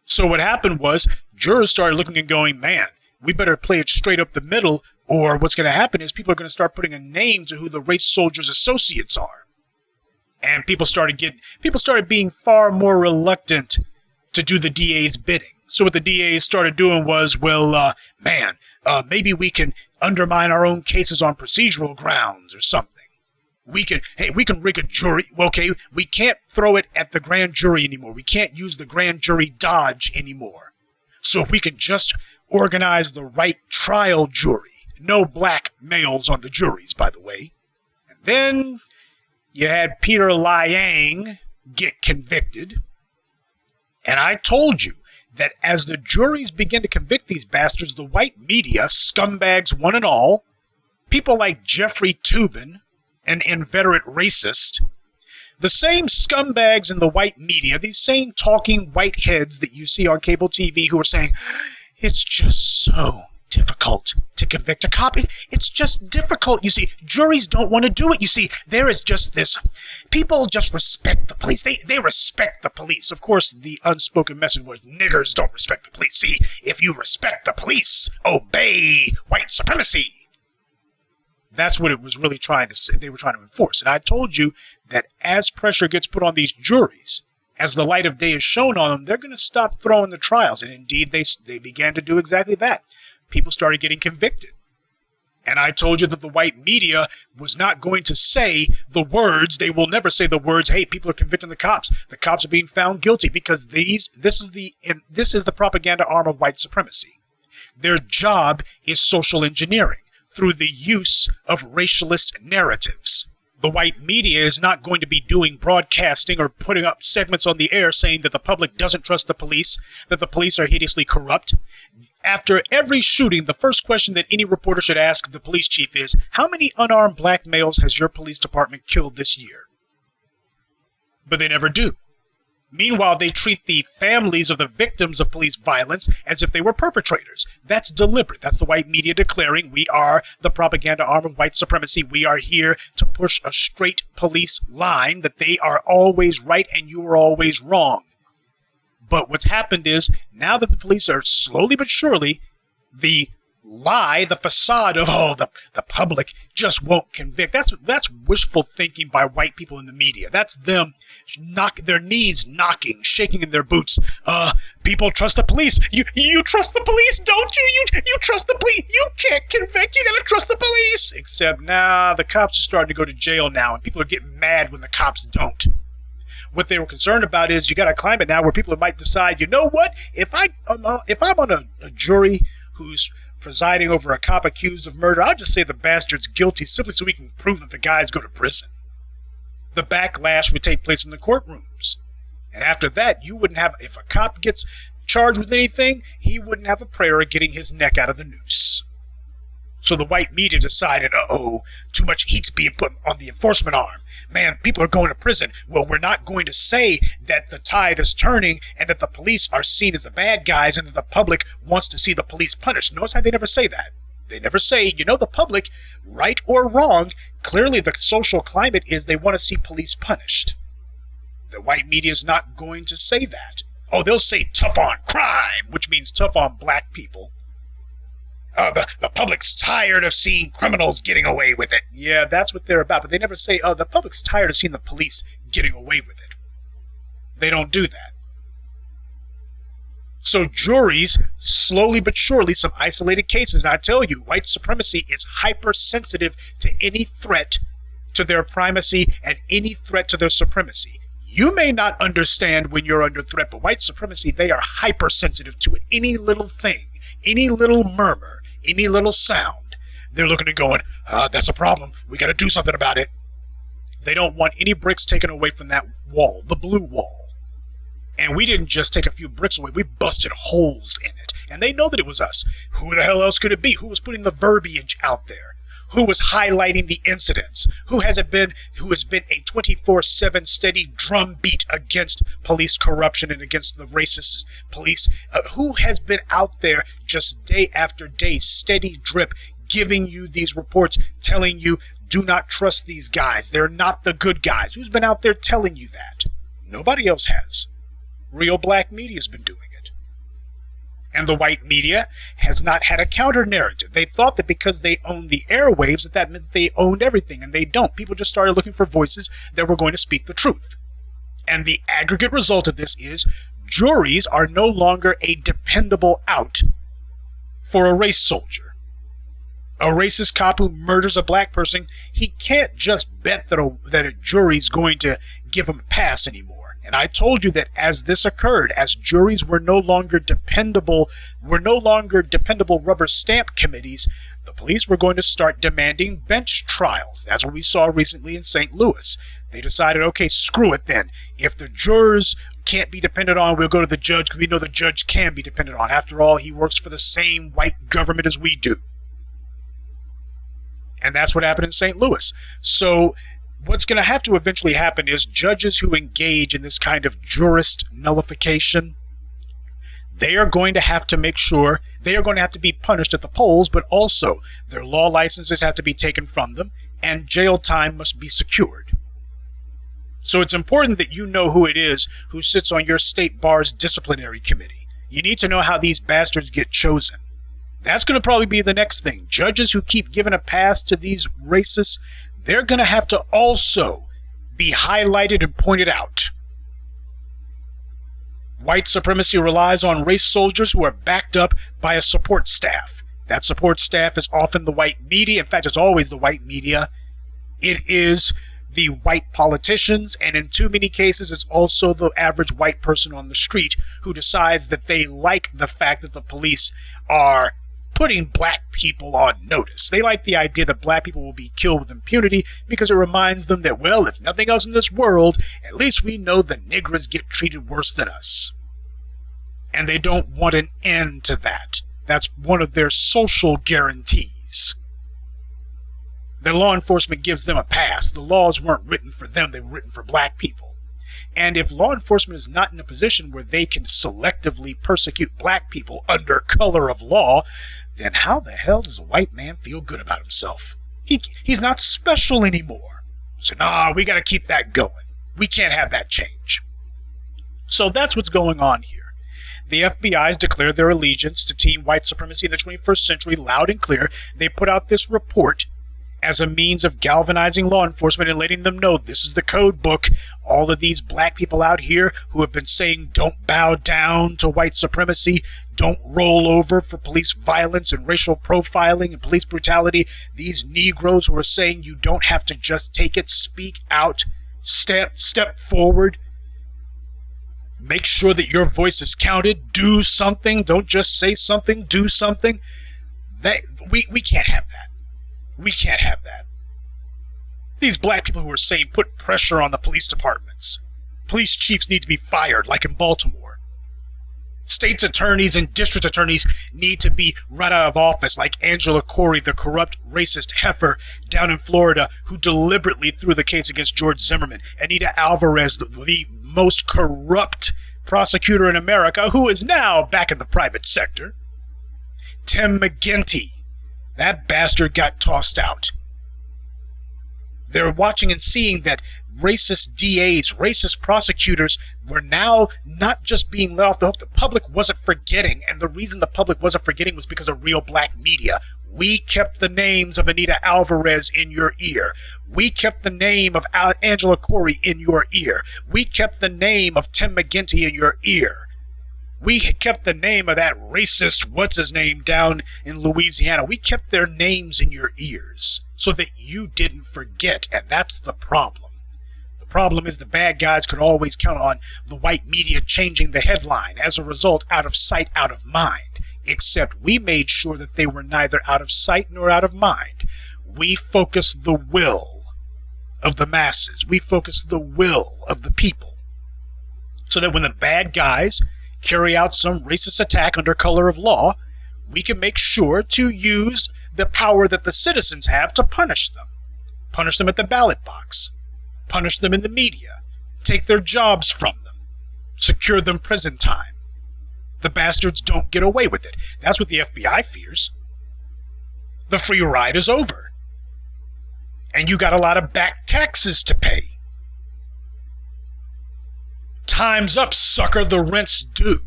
So what happened was jurors started looking and going, man, we better play it straight up the middle, or what's going to happen is people are going to start putting a name to who the race soldiers' associates are. And people started being far more reluctant to do the DA's bidding. So what the DA started doing was, well, maybe we can undermine our own cases on procedural grounds or something. We can rig a jury. Well, okay, we can't throw it at the grand jury anymore. We can't use the grand jury dodge anymore. So if we can just organize the right trial jury, no black males on the juries, by the way. And then you had Peter Liang get convicted. And I told you that as the juries begin to convict these bastards, the white media, scumbags one and all, people like Jeffrey Toobin, an inveterate racist, the same scumbags in the white media, these same talking white heads that you see on cable TV who are saying, it's just so difficult to convict a cop. It's just difficult. You see, juries don't want to do it. You see, there is just this. People just respect the police. They respect the police. Of course, the unspoken message was niggers don't respect the police. See, if you respect the police, obey white supremacy. That's what it was really trying to say. They were trying to enforce. And I told you that as pressure gets put on these juries, as the light of day is shown on them, they're going to stop throwing the trials. And indeed, they began to do exactly that. People started getting convicted. And I told you that the white media was not going to say the words. They will never say the words, hey, people are convicting the cops. The cops are being found guilty because this is the propaganda arm of white supremacy. Their job is social engineering through the use of racialist narratives. The white media is not going to be doing broadcasting or putting up segments on the air saying that the public doesn't trust the police, that the police are hideously corrupt. After every shooting, the first question that any reporter should ask the police chief is, how many unarmed black males has your police department killed this year? But they never do. Meanwhile, they treat the families of the victims of police violence as if they were perpetrators. That's deliberate. That's the white media declaring we are the propaganda arm of white supremacy. We are here to push a straight police line that they are always right and you are always wrong. But what's happened is, now that the police are slowly but surely, the lie, the facade of, the public just won't convict. That's wishful thinking by white people in the media. That's them their knees knocking, shaking in their boots. People trust the police. You trust the police, don't you? You trust the police. You can't convict. You gotta trust the police. Except, the cops are starting to go to jail now, and people are getting mad when the cops don't. What they were concerned about is you got a climate now where people might decide, you know what? If I'm on a jury who's presiding over a cop accused of murder, I'll just say the bastard's guilty simply so we can prove that the guys go to prison. The backlash would take place in the courtrooms. And after that, you wouldn't have, if a cop gets charged with anything, he wouldn't have a prayer of getting his neck out of the noose. So the white media decided, too much heat's being put on the enforcement arm. Man, people are going to prison. Well, we're not going to say that the tide is turning and that the police are seen as the bad guys and that the public wants to see the police punished. Notice how they never say that. They never say, the public, right or wrong, clearly the social climate is they want to see police punished. The white media is not going to say that. They'll say tough on crime, which means tough on black people. The public's tired of seeing criminals getting away with it. Yeah, that's what they're about. But they never say, the public's tired of seeing the police getting away with it. They don't do that. So juries, slowly but surely, some isolated cases, and I tell you, white supremacy is hypersensitive to any threat to their primacy and any threat to their supremacy. You may not understand when you're under threat, but white supremacy, they are hypersensitive to it. Any little thing, any little murmur, any little sound, they're looking and going, that's a problem. We got to do something about it. They don't want any bricks taken away from that wall, the blue wall. And we didn't just take a few bricks away, we busted holes in it. And they know that it was us. Who the hell else could it be? Who was putting the verbiage out there? Who was highlighting the incidents? Who has been a 24/7 steady drumbeat against police corruption and against the racist police? Who has been out there just day after day, steady drip, giving you these reports, telling you, do not trust these guys. They're not the good guys. Who's been out there telling you that? Nobody else has. Real black media's been doing it. And the white media has not had a counter narrative. They thought that because they owned the airwaves, that meant they owned everything, and they don't. People just started looking for voices that were going to speak the truth. And the aggregate result of this is juries are no longer a dependable out for a race soldier. A racist cop who murders a black person, he can't just bet that a jury's going to give him a pass anymore. And I told you that as this occurred, as juries were no longer dependable rubber stamp committees, the police were going to start demanding bench trials. That's what we saw recently in St. Louis. They decided, okay, screw it then. If the jurors can't be depended on, we'll go to the judge because we know the judge can be depended on. After all, he works for the same white government as we do. And that's what happened in St. Louis. So what's going to have to eventually happen is judges who engage in this kind of jurist nullification, they are going to have to make sure they are going to have to be punished at the polls, but also their law licenses have to be taken from them, and jail time must be secured. So it's important that you know who it is who sits on your state bar's disciplinary committee. You need to know how these bastards get chosen. That's going to probably be the next thing. Judges who keep giving a pass to these racists, they're going to have to also be highlighted and pointed out. White supremacy relies on race soldiers who are backed up by a support staff. That support staff is often the white media. In fact, it's always the white media. It is the white politicians, and in too many cases, it's also the average white person on the street who decides that they like the fact that the police are putting black people on notice. They like the idea that black people will be killed with impunity because it reminds them that, well, if nothing else in this world, at least we know the niggers get treated worse than us. And they don't want an end to that. That's one of their social guarantees. The law enforcement gives them a pass. The laws weren't written for them, they were written for black people. And if law enforcement is not in a position where they can selectively persecute black people under color of law, then how the hell does a white man feel good about himself? He's not special anymore. So, nah, we got to keep that going. We can't have that change. So that's what's going on here. The FBI's declared their allegiance to Team White Supremacy in the 21st century loud and clear. They put out this report as a means of galvanizing law enforcement and letting them know this is the code book. All of these black people out here who have been saying don't bow down to white supremacy, don't roll over for police violence and racial profiling and police brutality, these Negroes who are saying you don't have to just take it, speak out, step forward, make sure that your voice is counted, do something, don't just say something, do something. We can't have that. We can't have that. These black people who are saying put pressure on the police departments. Police chiefs need to be fired, like in Baltimore. State's attorneys and district attorneys need to be run out of office, like Angela Corey, the corrupt, racist heifer down in Florida who deliberately threw the case against George Zimmerman. Anita Alvarez, the most corrupt prosecutor in America, who is now back in the private sector. Tim McGinty. That bastard got tossed out. They're watching and seeing that racist DAs, racist prosecutors were now not just being let off the hook. The public wasn't forgetting, and the reason the public wasn't forgetting was because of real black media. We kept the names of Anita Alvarez in your ear. We kept the name of Angela Corey in your ear. We kept the name of Tim McGinty in your ear. We kept the name of that racist, what's-his-name, down in Louisiana. We kept their names in your ears so that you didn't forget, and that's the problem. The problem is the bad guys could always count on the white media changing the headline. As a result, out of sight, out of mind. Except we made sure that they were neither out of sight nor out of mind. We focused the will of the masses. We focused the will of the people. So that when the bad guys carry out some racist attack under color of law, we can make sure to use the power that the citizens have to punish them. Punish them at the ballot box. Punish them in the media. Take their jobs from them. Secure them prison time. The bastards don't get away with it. That's what the FBI fears. The free ride is over. And you got a lot of back taxes to pay. Time's up, sucker, the rent's due.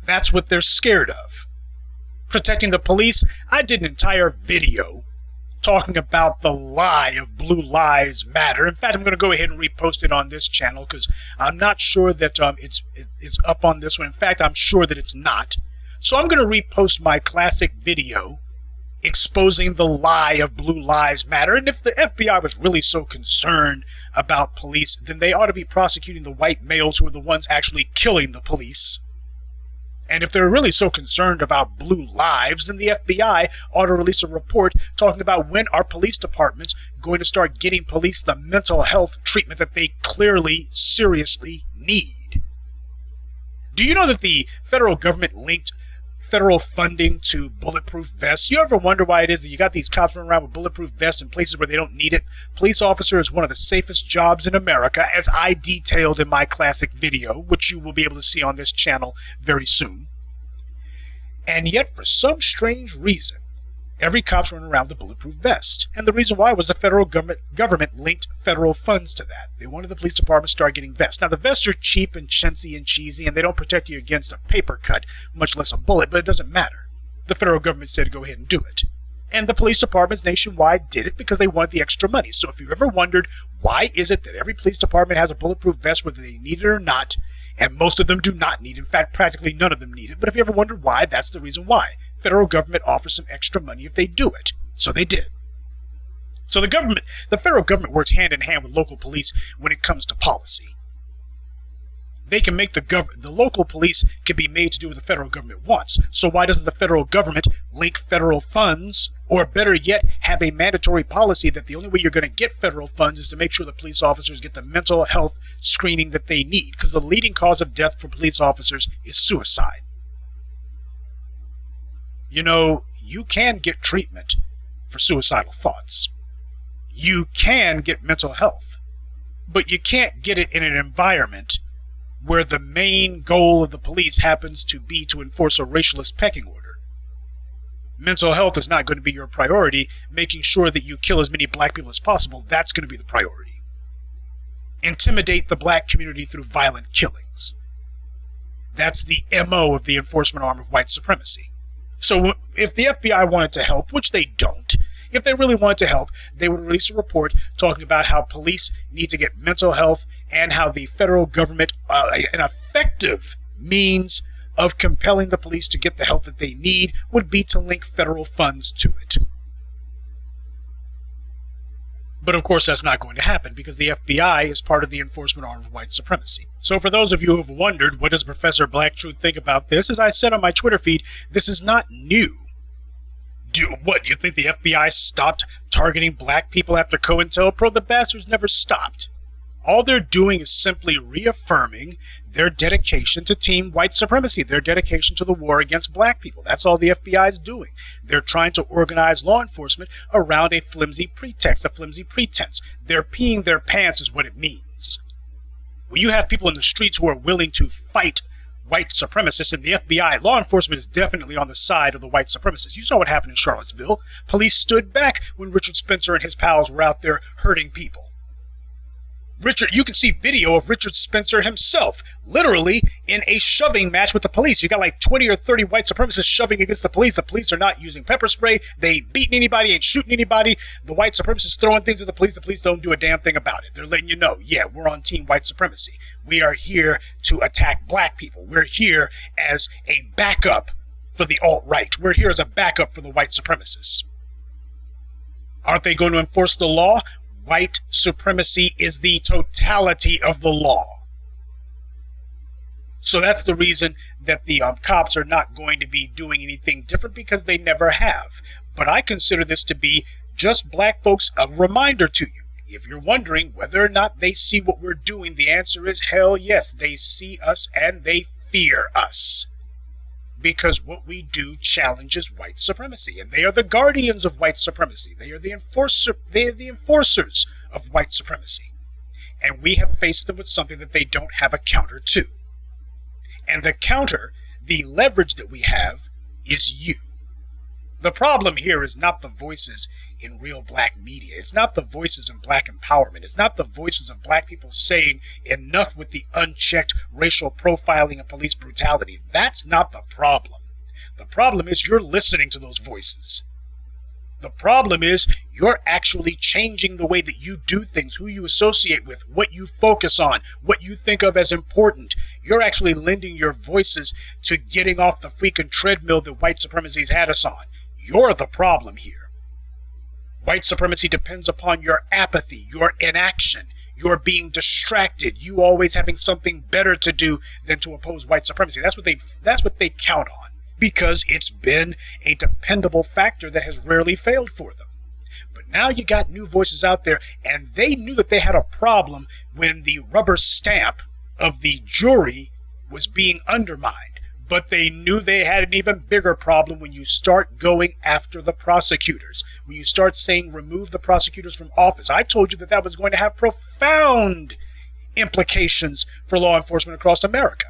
That's what they're scared of. Protecting the police, I did an entire video talking about the lie of Blue Lives Matter. In fact, I'm going to go ahead and repost it on this channel because I'm not sure that it's up on this one. In fact, I'm sure that it's not. So I'm going to repost my classic video exposing the lie of Blue Lives Matter. And if the FBI was really so concerned about police, then they ought to be prosecuting the white males who are the ones actually killing the police. And if they're really so concerned about blue lives, then the FBI ought to release a report talking about when are police departments going to start getting police the mental health treatment that they clearly, seriously need. Do you know that the federal government linked federal funding to bulletproof vests? You ever wonder why it is that you got these cops running around with bulletproof vests in places where they don't need it? Police officer is one of the safest jobs in America, as I detailed in my classic video, which you will be able to see on this channel very soon. And yet, for some strange reason, every cop's running around with a bulletproof vest. And the reason why was the federal government linked federal funds to that. They wanted the police department to start getting vests. Now, the vests are cheap and chintzy and cheesy, and they don't protect you against a paper cut, much less a bullet, but it doesn't matter. The federal government said to go ahead and do it. And the police departments nationwide did it because they wanted the extra money. So if you've ever wondered why is it that every police department has a bulletproof vest whether they need it or not, and most of them do not need it. In fact, practically none of them need it. But if you ever wondered why, that's the reason why. Federal government offers some extra money if they do it. So they did. So the federal government works hand in hand with local police when it comes to policy. They can make the local police can be made to do what the federal government wants. So why doesn't the federal government link federal funds, or better yet, have a mandatory policy that the only way you're going to get federal funds is to make sure the police officers get the mental health screening that they need? Because the leading cause of death for police officers is suicide. You know, you can get treatment for suicidal thoughts. You can get mental health, but you can't get it in an environment where the main goal of the police happens to be to enforce a racialist pecking order. Mental health is not going to be your priority. Making sure that you kill as many black people as possible, that's going to be the priority. Intimidate the black community through violent killings. That's the MO of the enforcement arm of white supremacy. So if the FBI wanted to help, which they don't, if they really wanted to help, they would release a report talking about how police need to get mental health and how the federal government, an effective means of compelling the police to get the help that they need would be to link federal funds to it. But of course that's not going to happen because the FBI is part of the enforcement arm of white supremacy. So for those of you who have wondered, what does Professor Black Truth think about this? As I said on my Twitter feed, this is not new. Do you think the FBI stopped targeting black people after COINTELPRO? The bastards never stopped. All they're doing is simply reaffirming their dedication to Team White Supremacy, their dedication to the war against black people. That's all the FBI is doing. They're trying to organize law enforcement around a flimsy pretext, a flimsy pretense. They're peeing their pants is what it means. When you have people in the streets who are willing to fight white supremacists, and the FBI, law enforcement is definitely on the side of the white supremacists. You saw what happened in Charlottesville. Police stood back when Richard Spencer and his pals were out there hurting people. You can see video of Richard Spencer himself, literally in a shoving match with the police. You got like 20 or 30 white supremacists shoving against the police. The police are not using pepper spray. They ain't beating anybody, ain't shooting anybody. The white supremacists throwing things at the police. The police don't do a damn thing about it. They're letting you know, yeah, we're on Team White Supremacy. We are here to attack black people. We're here as a backup for the alt-right. We're here as a backup for the white supremacists. Aren't they going to enforce the law? White supremacy is the totality of the law. So that's the reason that the cops are not going to be doing anything different, because they never have. But I consider this to be just black folks, a reminder to you. If you're wondering whether or not they see what we're doing, the answer is hell yes. They see us and they fear us. Because what we do challenges white supremacy, and they are the guardians of white supremacy. They are the enforcers of white supremacy. And we have faced them with something that they don't have a counter to. And the counter, the leverage that we have, is you. The problem here is not the voices in real black media. It's not the voices in black empowerment. It's not the voices of black people saying enough with the unchecked racial profiling and police brutality. That's not the problem. The problem is you're listening to those voices. The problem is you're actually changing the way that you do things, who you associate with, what you focus on, what you think of as important. You're actually lending your voices to getting off the freaking treadmill that white supremacy's had us on. You're the problem here. White supremacy depends upon your apathy, your inaction, your being distracted, you always having something better to do than to oppose white supremacy. That's what they count on, because it's been a dependable factor that has rarely failed for them. But now you got new voices out there, and they knew that they had a problem when the rubber stamp of the jury was being undermined. But they knew they had an even bigger problem when you start going after the prosecutors, when you start saying remove the prosecutors from office. I told you that that was going to have profound implications for law enforcement across America.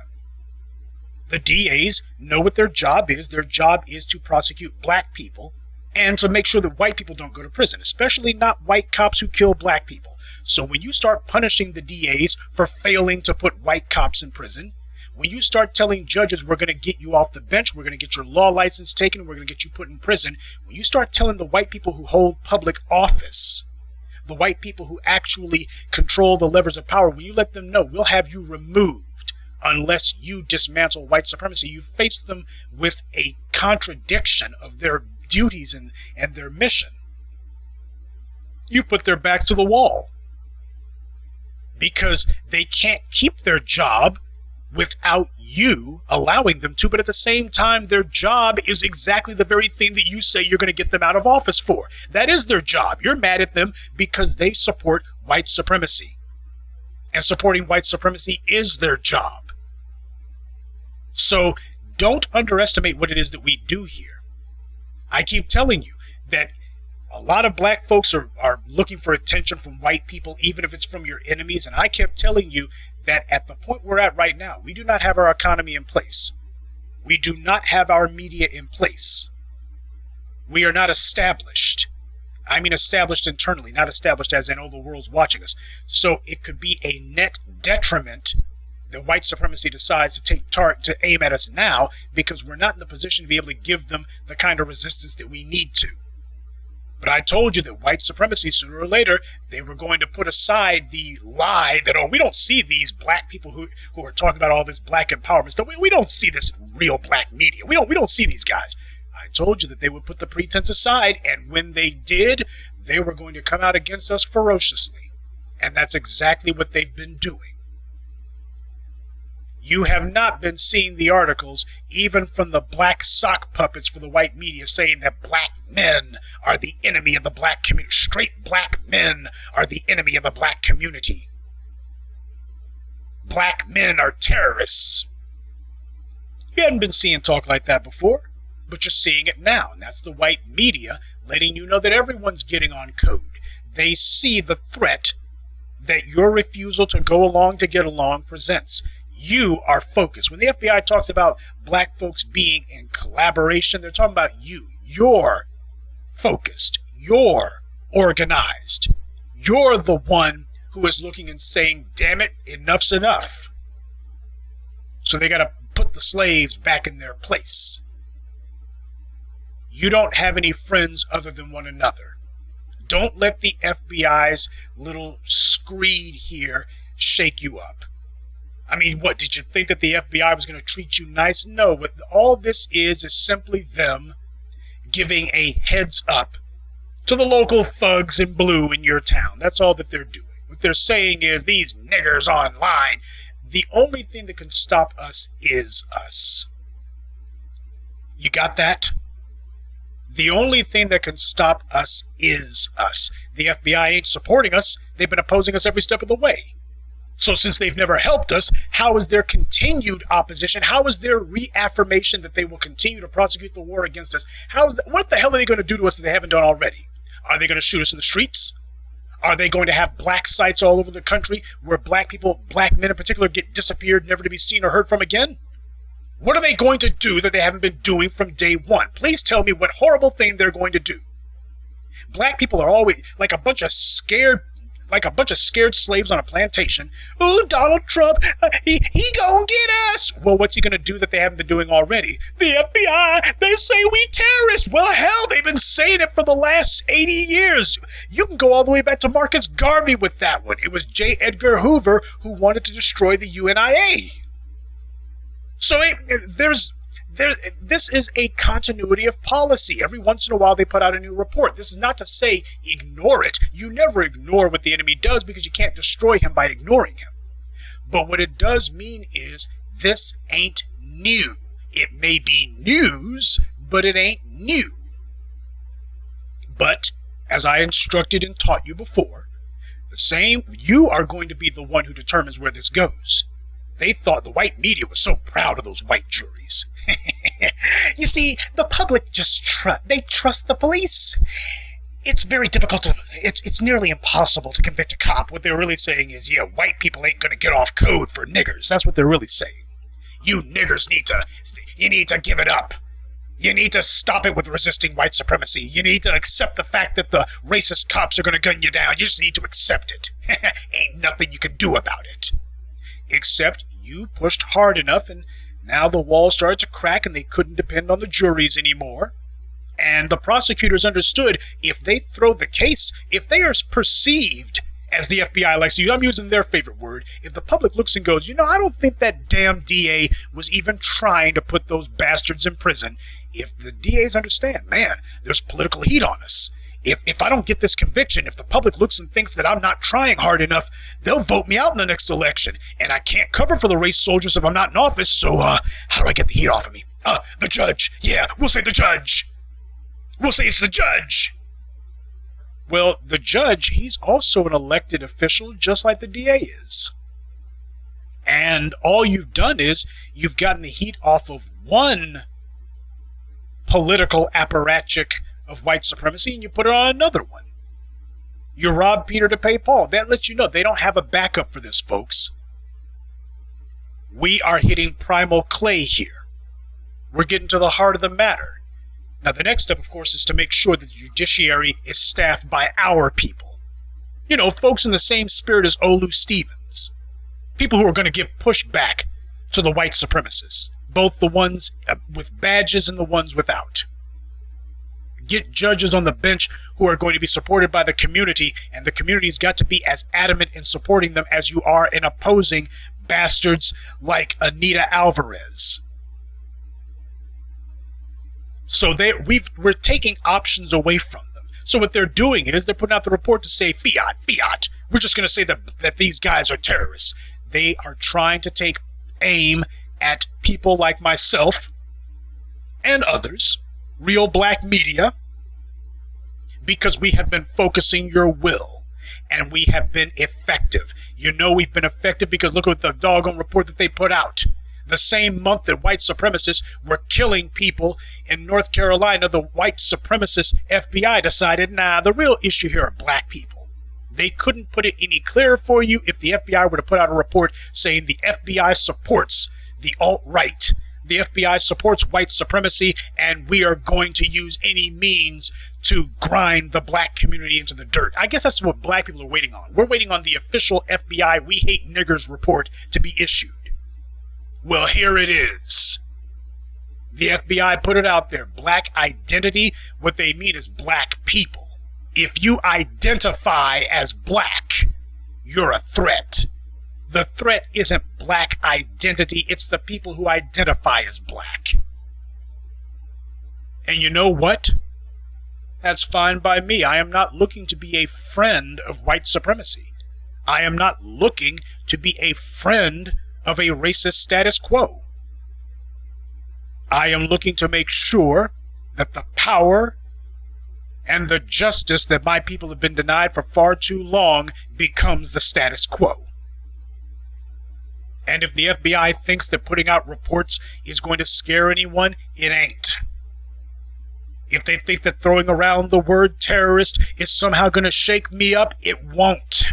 The DAs know what their job is. Their job is to prosecute black people and to make sure that white people don't go to prison, especially not white cops who kill black people. So when you start punishing the DAs for failing to put white cops in prison, when you start telling judges we're going to get you off the bench, we're going to get your law license taken, we're going to get you put in prison, when you start telling the white people who hold public office, the white people who actually control the levers of power, when you let them know we'll have you removed unless you dismantle white supremacy, you face them with a contradiction of their duties and their mission. You put their backs to the wall because they can't keep their job without you allowing them to, but at the same time, their job is exactly the very thing that you say you're going to get them out of office for. That is their job. You're mad at them because they support white supremacy. And supporting white supremacy is their job. So don't underestimate what it is that we do here. I keep telling you that a lot of black folks are looking for attention from white people, even if it's from your enemies. And I kept telling you that at the point we're at right now, we do not have our economy in place. We do not have our media in place. We are not established. I mean established internally, not established as in, oh, the world's watching us. So it could be a net detriment that white supremacy decides to aim at us now, because we're not in the position to be able to give them the kind of resistance that we need to. But I told you that white supremacy, sooner or later, they were going to put aside the lie that, oh, we don't see these black people who are talking about all this black empowerment stuff. We don't see this real black media. We don't see these guys. I told you that they would put the pretense aside, and when they did, they were going to come out against us ferociously. And that's exactly what they've been doing. You have not been seeing the articles, even from the black sock puppets for the white media, saying that black men are the enemy of the black community. Straight black men are the enemy of the black community. Black men are terrorists. You hadn't been seeing talk like that before, but you're seeing it now, and that's the white media letting you know that everyone's getting on code. They see the threat that your refusal to go along to get along presents. You are focused. When the FBI talks about black folks being in collaboration, they're talking about you. You're focused. You're organized. You're the one who is looking and saying, damn it, enough's enough. So they got to put the slaves back in their place. You don't have any friends other than one another. Don't let the FBI's little screed here shake you up. I mean, what, did you think that the FBI was going to treat you nice? No, what all this is simply them giving a heads up to the local thugs in blue in your town. That's all that they're doing. What they're saying is, these niggers online, the only thing that can stop us is us. You got that? The only thing that can stop us is us. The FBI ain't supporting us. They've been opposing us every step of the way. So since they've never helped us, how is their continued opposition? How is their reaffirmation that they will continue to prosecute the war against us? What the hell are they going to do to us that they haven't done already? Are they going to shoot us in the streets? Are they going to have black sites all over the country where black people, black men in particular, get disappeared, never to be seen or heard from again? What are they going to do that they haven't been doing from day one? Please tell me what horrible thing they're going to do. Black people are always like a bunch of scared slaves on a plantation. Ooh, Donald Trump, he gonna get us. Well, what's he gonna do that they haven't been doing already? The FBI, they say we terrorists. Well, hell, they've been saying it for the last 80 years. You can go all the way back to Marcus Garvey with that one. It was J. Edgar Hoover who wanted to destroy the UNIA. So this is a continuity of policy. Every once in a while they put out a new report. This is not to say ignore it. You never ignore what the enemy does because you can't destroy him by ignoring him. But what it does mean is this ain't new. It may be news, but it ain't new. But, as I instructed and taught you before, you are going to be the one who determines where this goes. They thought the white media was so proud of those white juries. You see, the public just trust the police. It's very difficult it's nearly impossible to convict a cop. What they're really saying is, yeah, white people ain't gonna get off code for niggers. That's what they're really saying. You niggers need to give it up. You need to stop it with resisting white supremacy. You need to accept the fact that the racist cops are gonna gun you down. You just need to accept it. Ain't nothing you can do about it. Except you pushed hard enough, and now the wall started to crack and they couldn't depend on the juries anymore. And the prosecutors understood if they throw the case, if they are perceived, as the FBI likes to use, I'm using their favorite word, if the public looks and goes, I don't think that damn DA was even trying to put those bastards in prison. If the DAs understand, man, there's political heat on us. If I don't get this conviction, if the public looks and thinks that I'm not trying hard enough, they'll vote me out in the next election. And I can't cover for the race soldiers if I'm not in office, so how do I get the heat off of me? The judge. Yeah, we'll say the judge. We'll say it's the judge. Well, the judge, he's also an elected official, just like the DA is. And all you've done is you've gotten the heat off of one political apparatchik of white supremacy, and you put it on another one. You rob Peter to pay Paul. That lets you know they don't have a backup for this, folks. We are hitting primal clay here. We're getting to the heart of the matter. Now, the next step, of course, is to make sure that the judiciary is staffed by our people. Folks in the same spirit as Olu Stevens. People who are going to give pushback to the white supremacists, both the ones with badges and the ones without. Get judges on the bench who are going to be supported by the community, and the community's got to be as adamant in supporting them as you are in opposing bastards like Anita Alvarez. So we're taking options away from them. So what they're doing is they're putting out the report to say, fiat, fiat. We're just going to say that these guys are terrorists. They are trying to take aim at people like myself and others, real black media, because we have been focusing your will, and we have been effective. We've been effective because look at the doggone report that they put out. The same month that white supremacists were killing people in North Carolina, the white supremacist FBI decided, the real issue here are black people. They couldn't put it any clearer for you if the FBI were to put out a report saying the FBI supports the alt-right. The FBI supports white supremacy, and we are going to use any means to grind the black community into the dirt. I guess that's what black people are waiting on. We're waiting on the official FBI We Hate Niggers report to be issued. Well, here it is. The FBI put it out there. Black identity, what they mean is black people. If you identify as black, you're a threat. The threat isn't black identity, it's the people who identify as black. And you know what? That's fine by me. I am not looking to be a friend of white supremacy. I am not looking to be a friend of a racist status quo. I am looking to make sure that the power and the justice that my people have been denied for far too long becomes the status quo. And if the FBI thinks that putting out reports is going to scare anyone, it ain't. If they think that throwing around the word terrorist is somehow going to shake me up, it won't.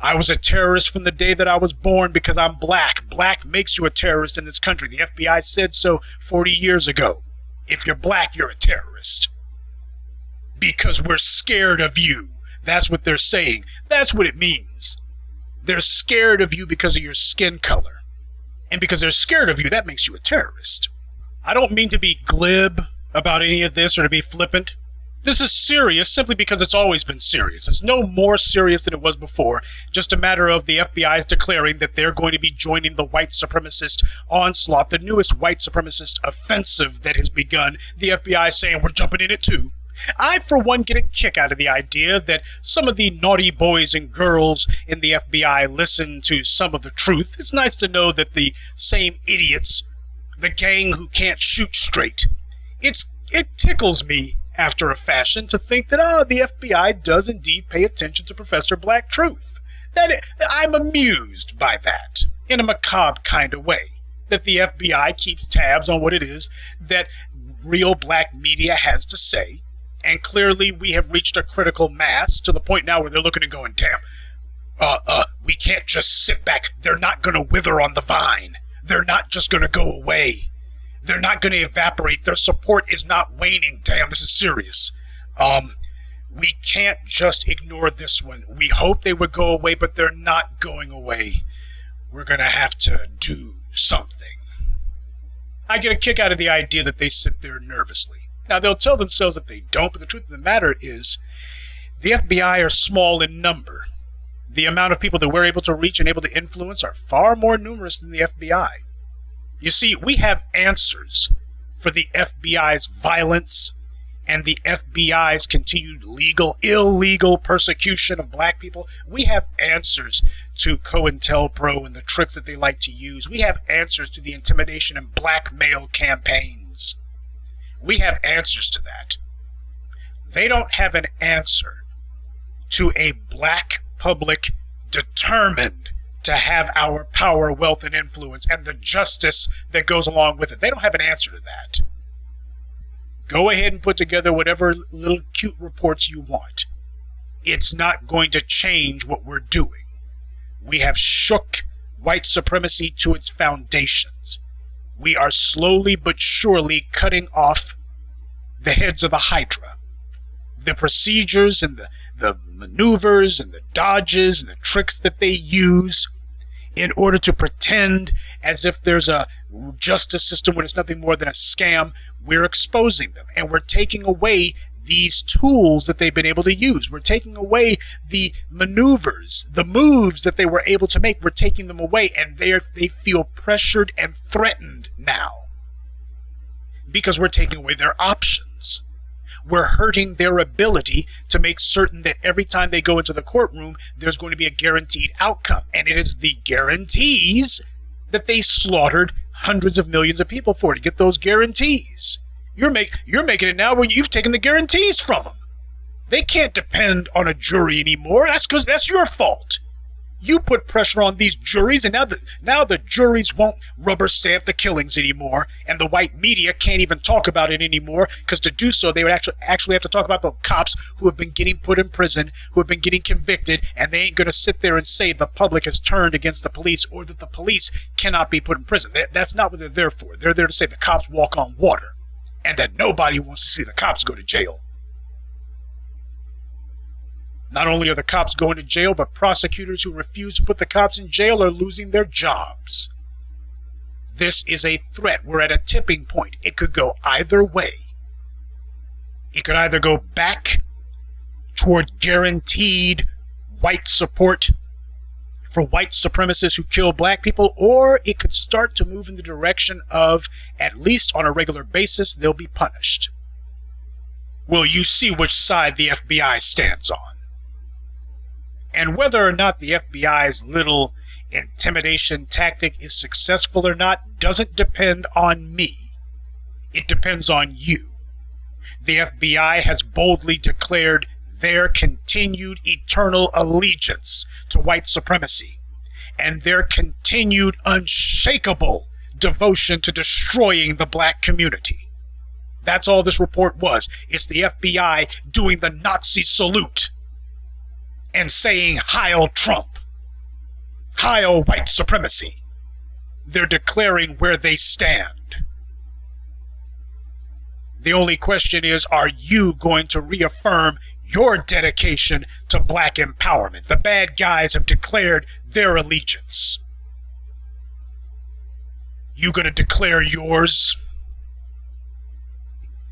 I was a terrorist from the day that I was born because I'm black. Black makes you a terrorist in this country. The FBI said so 40 years ago. If you're black, you're a terrorist. because we're scared of you. That's what they're saying. That's what it means. They're scared of you because of your skin color. And because they're scared of you, that makes you a terrorist. I don't mean to be glib about any of this or to be flippant. This is serious simply because it's always been serious. It's no more serious than it was before. Just a matter of the FBI's declaring that they're going to be joining the white supremacist onslaught, the newest white supremacist offensive that has begun. The FBI saying we're jumping in it too. I, for one, get a kick out of the idea that some of the naughty boys and girls in the FBI listen to some of the truth. It's nice to know that the same idiots, the gang who can't shoot straight, it tickles me after a fashion to think that, the FBI does indeed pay attention to Professor Black Truth. I'm amused by that, in a macabre kind of way, that the FBI keeps tabs on what it is that real black media has to say, and clearly we have reached a critical mass to the point now where they're looking and going, damn, we can't just sit back. They're not going to wither on the vine. They're not just going to go away. They're not going to evaporate. Their support is not waning. Damn, this is serious. We can't just ignore this one. We hope they would go away, but they're not going away. We're going to have to do something. I get a kick out of the idea that they sit there nervously. Now, they'll tell themselves that they don't, but the truth of the matter is the FBI are small in number. The amount of people that we're able to reach and able to influence are far more numerous than the FBI. You see, we have answers for the FBI's violence and the FBI's continued illegal persecution of black people. We have answers to COINTELPRO and the tricks that they like to use. We have answers to the intimidation and blackmail campaigns. We have answers to that. They don't have an answer to a black public determined to have our power, wealth, and influence, and the justice that goes along with it. They don't have an answer to that. Go ahead and put together whatever little cute reports you want. It's not going to change what we're doing. We have shook white supremacy to its foundations. We are slowly but surely cutting off the heads of the Hydra. The procedures and the maneuvers and the dodges and the tricks that they use in order to pretend as if there's a justice system when it's nothing more than a scam, we're exposing them. And we're taking away these tools that they've been able to use. We're taking away the maneuvers, the moves that they were able to make. We're taking them away, and they feel pressured and threatened now because we're taking away their options. We're hurting their ability to make certain that every time they go into the courtroom, there's going to be a guaranteed outcome. And it is the guarantees that they slaughtered hundreds of millions of people for, to get those guarantees. You're making it now where you've taken the guarantees from them. They can't depend on a jury anymore. That's because that's your fault. You put pressure on these juries, and now the juries won't rubber stamp the killings anymore, and the white media can't even talk about it anymore, because to do so, they would actually have to talk about the cops who have been getting put in prison, who have been getting convicted, and they ain't going to sit there and say the public has turned against the police or that the police cannot be put in prison. That's not what they're there for. They're there to say the cops walk on water, and that nobody wants to see the cops go to jail. Not only are the cops going to jail, but prosecutors who refuse to put the cops in jail are losing their jobs. This is a threat. We're at a tipping point. It could go either way. It could either go back toward guaranteed white support for white supremacists who kill black people, or it could start to move in the direction of, at least on a regular basis, they'll be punished. Well, you see which side the FBI stands on. And whether or not the FBI's little intimidation tactic is successful or not doesn't depend on me. It depends on you. The FBI has boldly declared their continued eternal allegiance to white supremacy and their continued unshakable devotion to destroying the black community. That's all this report was. It's the FBI doing the Nazi salute and saying, "Heil Trump, Heil white supremacy." They're declaring where they stand. The only question is, are you going to reaffirm your dedication to black empowerment? The bad guys have declared their allegiance. You gonna declare yours?